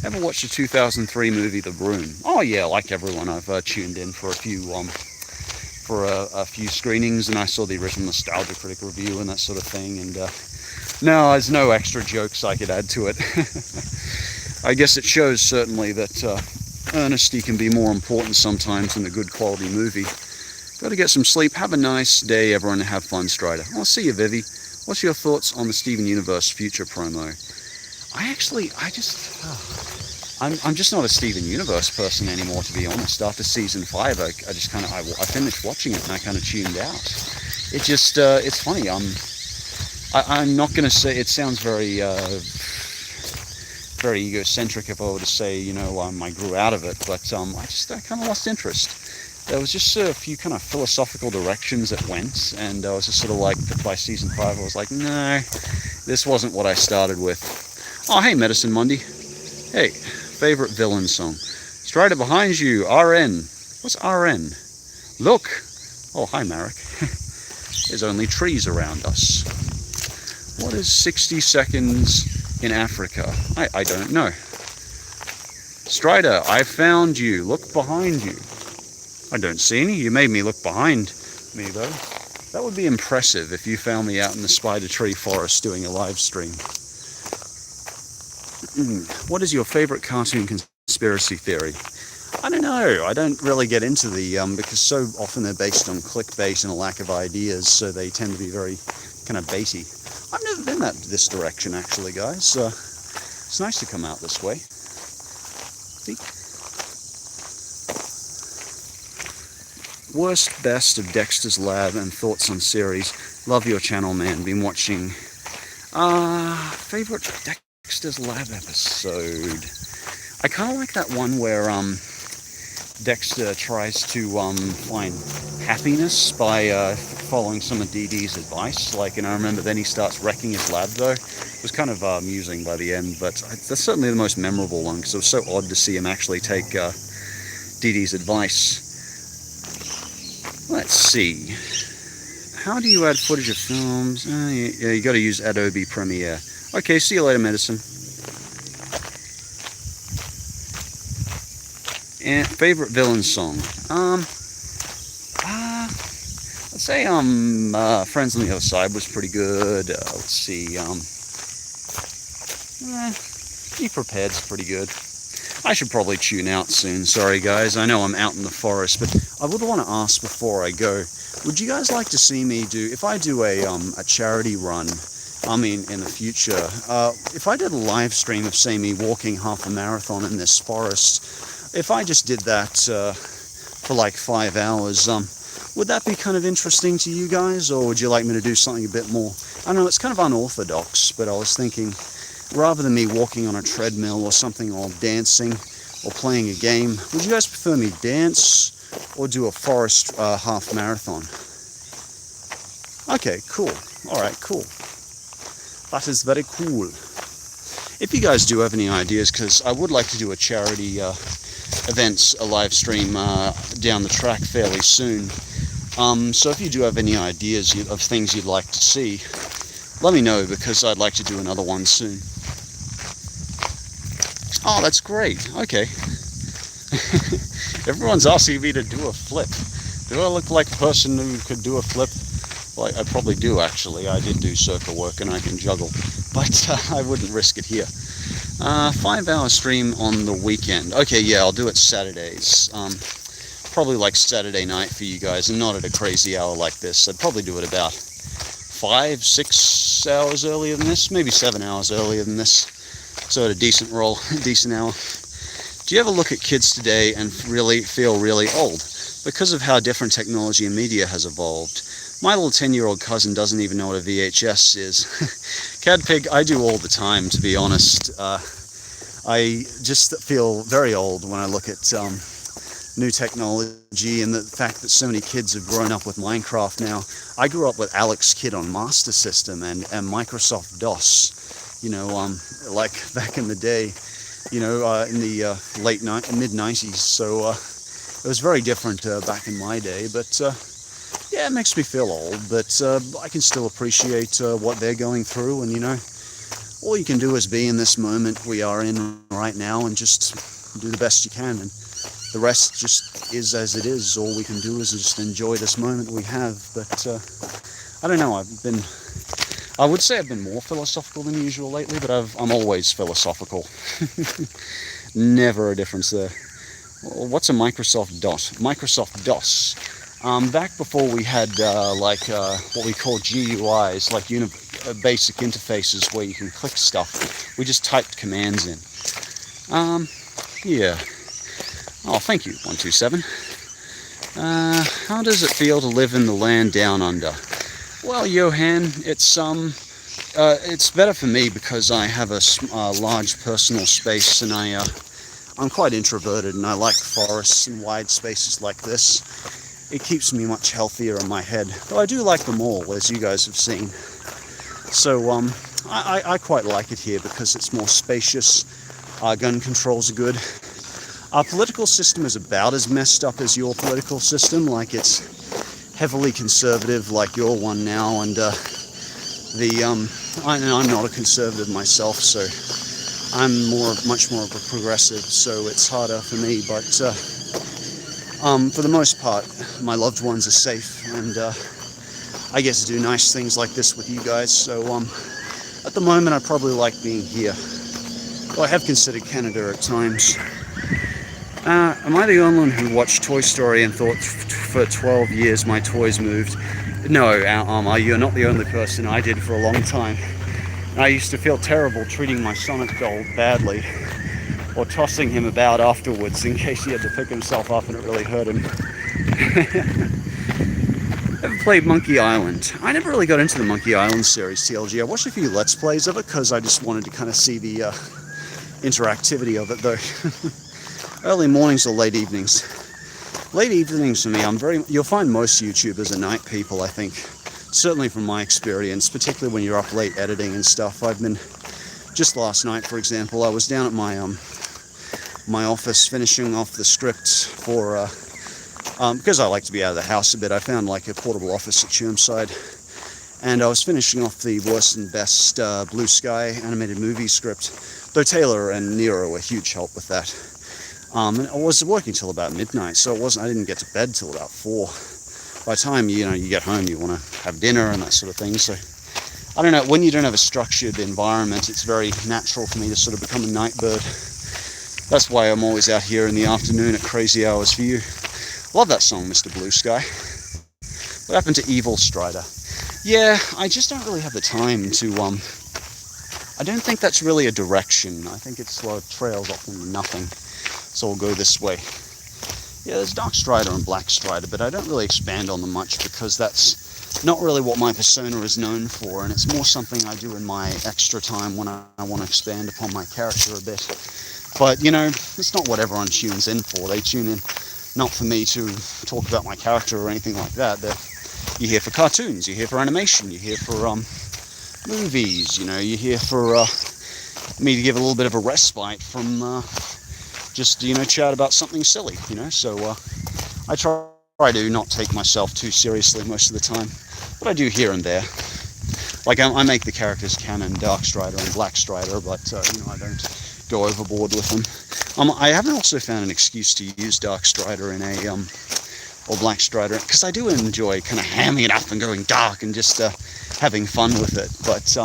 Ever watched the 2003 movie The Room? Oh yeah, like everyone, I've tuned in for a few screenings, and I saw the original Nostalgia Critic review and that sort of thing. And no, there's no extra jokes I could add to it. I guess it shows certainly that earnesty can be more important sometimes than a good quality movie. Got to get some sleep. Have a nice day, everyone, and have fun, Strider. I'll see you, Vivi. What's your thoughts on the Steven Universe future promo? I'm just not a Steven Universe person anymore, to be honest. After season 5, I just kind of, I finished watching it and I kind of tuned out. It just, it's funny. I'm not going to say, it sounds very, very egocentric if I were to say, you know, I grew out of it, but I kind of lost interest. There was just a few kind of philosophical directions it went, and I was just sort of like, by season 5, I was like, no, this wasn't what I started with. Oh, hey, Medicine Monday. Hey, favorite villain song. Strider behind you, RN. What's RN? Look. Oh, hi, Marek. There's only trees around us. What is 60 seconds in Africa? I don't know. Strider, I found you. Look behind you. I don't see any. You made me look behind me, though. That would be impressive if you found me out in the spider tree forest doing a live stream. What is your favorite cartoon conspiracy theory? I don't know. I don't really get into the, because so often they're based on clickbait and a lack of ideas, so they tend to be very kind of baity. I've never been this direction, actually, guys. It's nice to come out this way. See? Worst, best of Dexter's Lab and thoughts on series. Love your channel, man. Been watching. Favorite Dexter's Lab episode. I kind of like that one where Dexter tries to find happiness by following some of Dee Dee's advice. Like, and I remember then he starts wrecking his lab, though. It was kind of amusing by the end, but that's certainly the most memorable one because it was so odd to see him actually take Dee Dee's advice. Let's see. How do you add footage of films? Yeah, you got to use Adobe Premiere. Okay, see you later, Medicine. And favorite villain song? Let's say Friends on the Other Side was pretty good. Let's see, Be Prepared's pretty good. I should probably tune out soon. Sorry guys, I know I'm out in the forest, but I would want to ask before I go, would you guys like to see me do, if I do a charity run, in the future, if I did a live stream of, say, me walking half a marathon in this forest, if I just did that for like 5 hours, would that be kind of interesting to you guys, or would you like me to do something a bit more, I don't know, it's kind of unorthodox, but I was thinking, rather than me walking on a treadmill or something, or dancing or playing a game, would you guys prefer me dance or do a forest half marathon? Okay, cool. Alright, cool. That is very cool. If you guys do have any ideas, because I would like to do a charity events, a live stream down the track fairly soon. So if you do have any ideas of things you'd like to see, let me know, because I'd like to do another one soon. Oh, that's great. Okay. Everyone's asking me to do a flip. Do I look like a person who could do a flip? Well, I probably do, actually. I did do circle work and I can juggle, but I wouldn't risk it here. 5-hour stream on the weekend. Okay, yeah, I'll do it Saturdays. Probably like Saturday night for you guys, and not at a crazy hour like this. I'd probably do it about 5-6 hours earlier than this, maybe 7 hours earlier than this. So at a decent hour. Do you ever look at kids today and really feel really old because of how different technology and media has evolved? My little 10-year-old cousin doesn't even know what a VHS is. Cadpig, I do all the time, to be honest. I just feel very old when I look at new technology and the fact that so many kids have grown up with Minecraft now. I grew up with Alex Kidd on Master System and Microsoft DOS. You know, like back in the day, you know, in the mid-90s. So it was very different back in my day. But yeah, it makes me feel old. But I can still appreciate what they're going through. And, you know, all you can do is be in this moment we are in right now and just do the best you can. And the rest just is as it is. All we can do is just enjoy this moment we have. But I don't know, I would say I've been more philosophical than usual lately, but I'm always philosophical. Never a difference there. What's a Microsoft DOS? Microsoft DOS. Back before we had what we call GUIs, like basic interfaces where you can click stuff, we just typed commands in. Yeah. Oh, thank you, 127. How does it feel to live in the land down under? Well, Johan, it's better for me because I have a large personal space, and I'm quite introverted, and I like forests and wide spaces like this. It keeps me much healthier in my head, though I do like them all, as you guys have seen. So I quite like it here because it's more spacious. Our gun controls are good. Our political system is about as messed up as your political system, like it's heavily conservative like your one now, and I'm not a conservative myself, so I'm much more of a progressive, so it's harder for me, but for the most part my loved ones are safe, and I get to do nice things like this with you guys. So at the moment I probably like being here, though I have considered Canada at times. Am I the only one who watched Toy Story and thought for 12 years my toys moved? No, you're not the only person. I did for a long time. I used to feel terrible treating my Sonic doll badly, or tossing him about afterwards in case he had to pick himself up and it really hurt him. Ever played Monkey Island? I never really got into the Monkey Island series, TLG. I watched a few Let's Plays of it because I just wanted to kind of see the interactivity of it, though. Early mornings or late evenings? Late evenings for me. You'll find most YouTubers are night people, I think. Certainly from my experience, particularly when you're up late editing and stuff. Just last night, for example, I was down at my office finishing off the script for, because I like to be out of the house a bit, I found like a portable office at Chermside, and I was finishing off the worst and best Blue Sky animated movie script, though Taylor and Nero were a huge help with that. And I was working till about midnight, so I didn't get to bed till about 4. By the time, you get home, you want to have dinner and that sort of thing. So, I don't know, when you don't have a structured environment, it's very natural for me to sort of become a night bird. That's why I'm always out here in the afternoon at crazy hours for you. Love that song, Mr. Blue Sky. What happened to Evil Strider? Yeah, I just don't really have the time to, I don't think that's really a direction. I think it sort of trails off into nothing. So we'll go this way. Yeah, there's Dark Strider and Black Strider, but I don't really expand on them much because that's not really what my persona is known for, and it's more something I do in my extra time when I want to expand upon my character a bit. But, it's not what everyone tunes in for. They tune in not for me to talk about my character or anything like that. You're here for cartoons, you're here for animation, you're here for movies, you're here for me to give a little bit of a respite from just, chat about something silly, So I try to not take myself too seriously most of the time, but I do here and there. Like I make the characters canon Dark Strider and Black Strider, but I don't go overboard with them. I haven't also found an excuse to use Dark Strider in or Black Strider, because I do enjoy kind of hamming it up and going dark and just having fun with it. But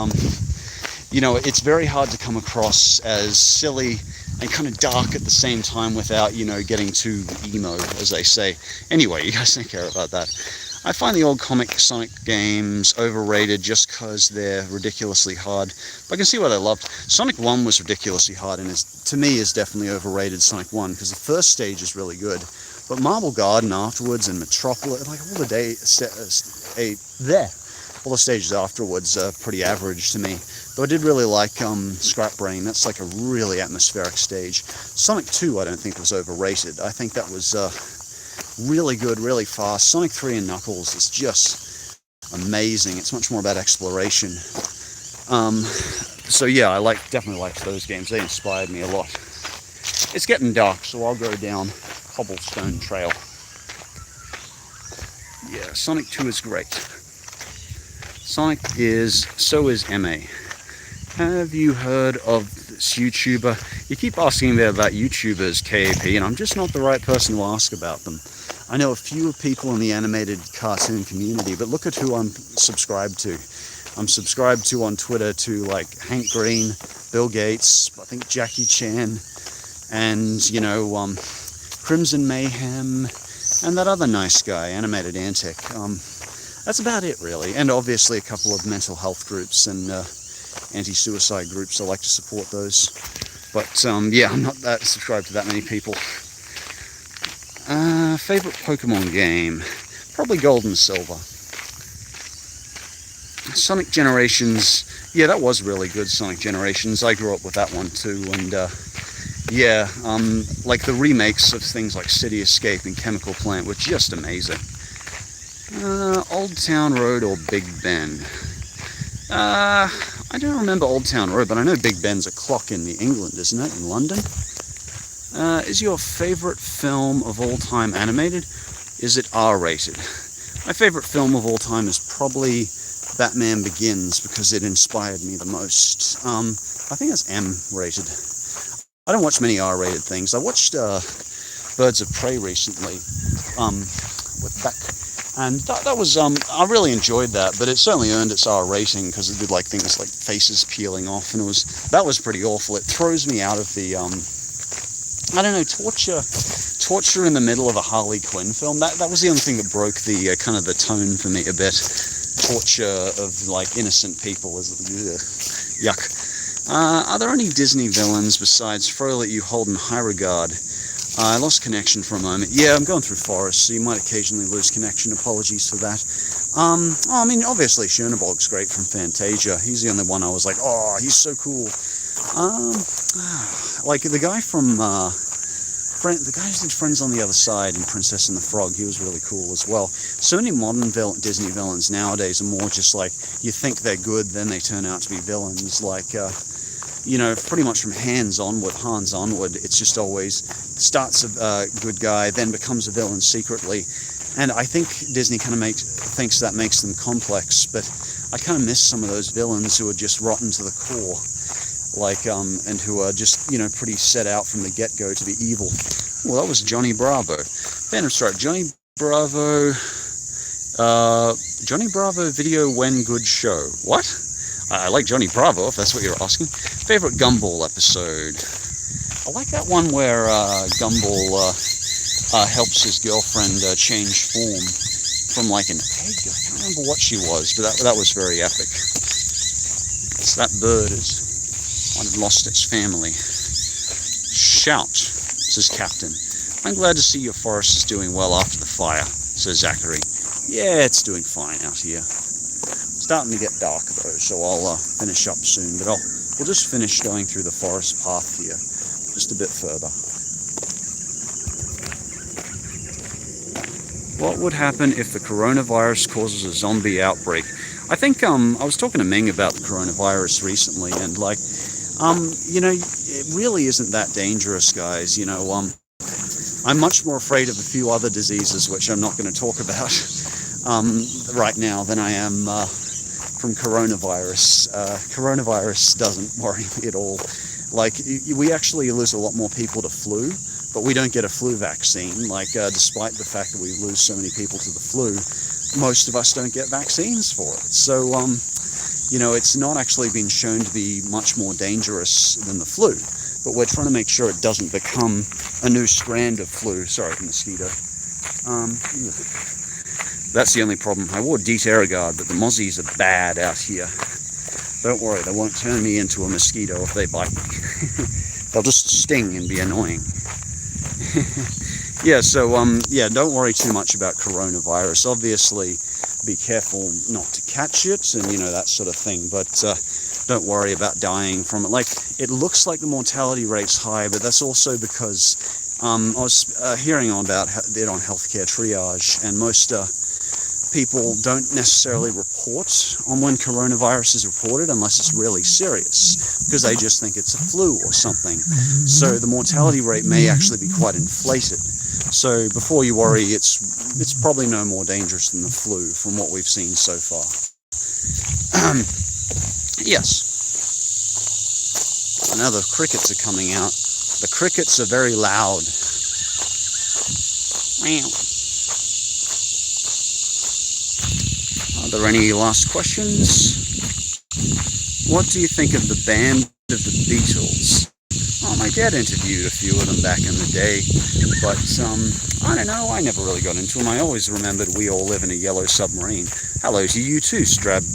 it's very hard to come across as silly and kind of dark at the same time without getting too emo, as they say. Anyway, you guys don't care about that. I find the old comic Sonic games overrated just because they're ridiculously hard. But I can see what I loved. Sonic 1 was ridiculously hard, and to me is definitely overrated, Sonic 1, because the first stage is really good. But Marble Garden afterwards and Metropolis, like all the stages afterwards are pretty average to me. Though I did really like Scrap Brain. That's like a really atmospheric stage. Sonic 2 I don't think was overrated. I think that was really good, really fast. Sonic 3 and Knuckles is just amazing. It's much more about exploration. So yeah, I definitely liked those games. They inspired me a lot. It's getting dark, so I'll go down Cobblestone Trail. Yeah, Sonic 2 is great. So is MA. Have you heard of this YouTuber? You keep asking me about YouTubers, KAP, and I'm just not the right person to ask about them. I know a few people in the animated cartoon community, but look at who I'm subscribed to. I'm subscribed to on Twitter to like Hank Green, Bill Gates, I think Jackie Chan, and Crimson Mayhem, and that other nice guy, Animated Antic. That's about it, really. And obviously a couple of mental health groups and anti-suicide groups. I like to support those. But yeah, I'm not that subscribed to that many people. Favorite Pokemon game? Probably Gold and Silver. Sonic Generations. Yeah, that was really good, Sonic Generations. I grew up with that one too. And yeah, like the remakes of things like City Escape and Chemical Plant were just amazing. Old Town Road or Big Ben? I don't remember Old Town Road, but I know Big Ben's a clock in England, isn't it? In London? Is your favorite film of all time animated? Is it R-rated? My favorite film of all time is probably Batman Begins, because it inspired me the most. I think it's M-rated. I don't watch many R-rated things. I watched Birds of Prey recently with Beck. And that was, I really enjoyed that, but it certainly earned its R rating because it did like things like faces peeling off, and that was pretty awful. It throws me out of the, I don't know, torture in the middle of a Harley Quinn film. That was the only thing that broke the kind of the tone for me a bit. Torture of like innocent people is yuck. Are there any Disney villains besides Fro that you hold in high regard? I lost connection for a moment. Yeah, I'm going through forests, so you might occasionally lose connection. Apologies for that. I mean, obviously, Chernobog's great from Fantasia. He's the only one I was like, oh, he's so cool. Like the guy from, the guy who did Friends on the Other Side and Princess and the Frog, he was really cool as well. So many modern Disney villains nowadays are more just like, you think they're good, then they turn out to be villains. Like, pretty much from Hans onward, it's just always starts a good guy, then becomes a villain secretly. And I think Disney kind of thinks that makes them complex, but I kind of miss some of those villains who are just rotten to the core. like, and who are just, you know, pretty set out from the get-go to be evil. Well, that was Johnny Bravo. Phantom Strike, Johnny Bravo video when good show. What? I like Johnny Bravo, if that's what you're asking. Favorite Gumball episode? I like that one where Gumball helps his girlfriend change form from like an egg. I can't remember what she was, but that was very epic. So that bird might have lost its family. Shout, says Captain. I'm glad to see your forest is doing well after the fire, says Zachary. Yeah, it's doing fine out here. Starting to get dark though, so I'll finish up soon, but we'll just finish going through the forest path here, just a bit further. What would happen if the coronavirus causes a zombie outbreak? I think I was talking to Ming about the coronavirus recently, and like, you know, it really isn't that dangerous, guys. You know, I'm much more afraid of a few other diseases, which I'm not going to talk about right now, than I am from coronavirus. Coronavirus doesn't worry me at all. Like, we actually lose a lot more people to flu, but we don't get a flu vaccine. Like, despite the fact that we lose so many people to the flu, most of us don't get vaccines for it. So, you know, it's not actually been shown to be much more dangerous than the flu, but we're trying to make sure it doesn't become a new strand of flu. Sorry, mosquito. That's the only problem. I wore DEET Aerogard, but the mozzies are bad out here. Don't worry, they won't turn me into a mosquito if they bite me. They'll just sting and be annoying. Yeah, so, yeah, don't worry too much about coronavirus. Obviously, be careful not to catch it and, you know, that sort of thing. But don't worry about dying from it. Like, it looks like the mortality rate's high, but that's also because I was hearing about it on healthcare triage, and most people don't necessarily report on when coronavirus is reported unless it's really serious, because they just think it's a flu or something. So the mortality rate may actually be quite inflated. So before you worry, it's probably no more dangerous than the flu from what we've seen so far. Yes. Now the crickets are coming out. The crickets are very loud. Meow. Are there any last questions? What do you think of the band of the Beatles? Oh, my dad interviewed a few of them back in the day, but I don't know, I never really got into them. I always remembered We All Live in a Yellow Submarine. Hello to you too, Strapture.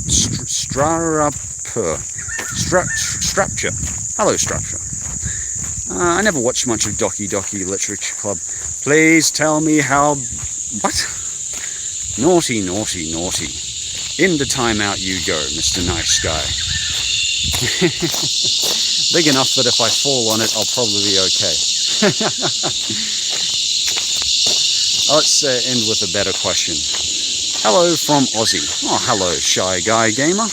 Hello, Strapture. I never watched much of Doki Literature Club. Please tell me how... What? Naughty, naughty, naughty. In the timeout you go, Mr. Nice Guy. Big enough that if I fall on it, I'll probably be okay. Let's end with a better question. Hello from Aussie. Oh, hello, Shy Guy Gamer.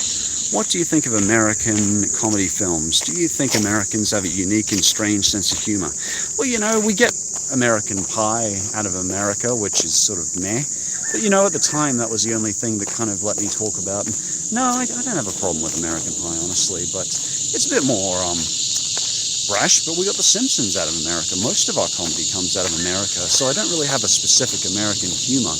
What do you think of American comedy films? Do you think Americans have a unique and strange sense of humor? Well, you know, we get American Pie out of America, which is sort of meh. But, you know, at the time, that was the only thing that kind of let me talk about. No, I don't have a problem with American Pie, honestly, but it's a bit more brash. But we got The Simpsons out of America. Most of our comedy comes out of America, so I don't really have a specific American humor.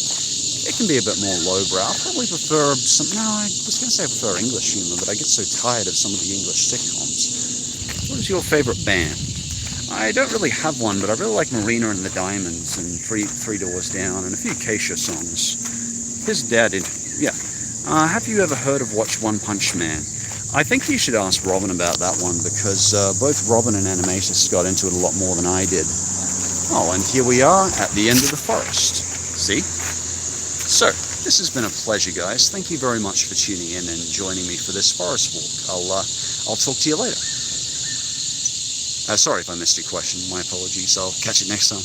It can be a bit more lowbrow. I probably prefer some... No, I was going to say I prefer English humor, but I get so tired of some of the English sitcoms. What is your favorite band? I don't really have one, but I really like Marina and the Diamonds and Three Doors Down and a few Keisha songs. His dad did, yeah. Have you ever heard of Watch One Punch Man? I think you should ask Robin about that one, because both Robin and Animatus got into it a lot more than I did. Oh, and here we are at the end of the forest. See? So, this has been a pleasure, guys. Thank you very much for tuning in and joining me for this forest walk. I'll talk to you later. Sorry if I missed your question. My apologies. I'll catch you next time.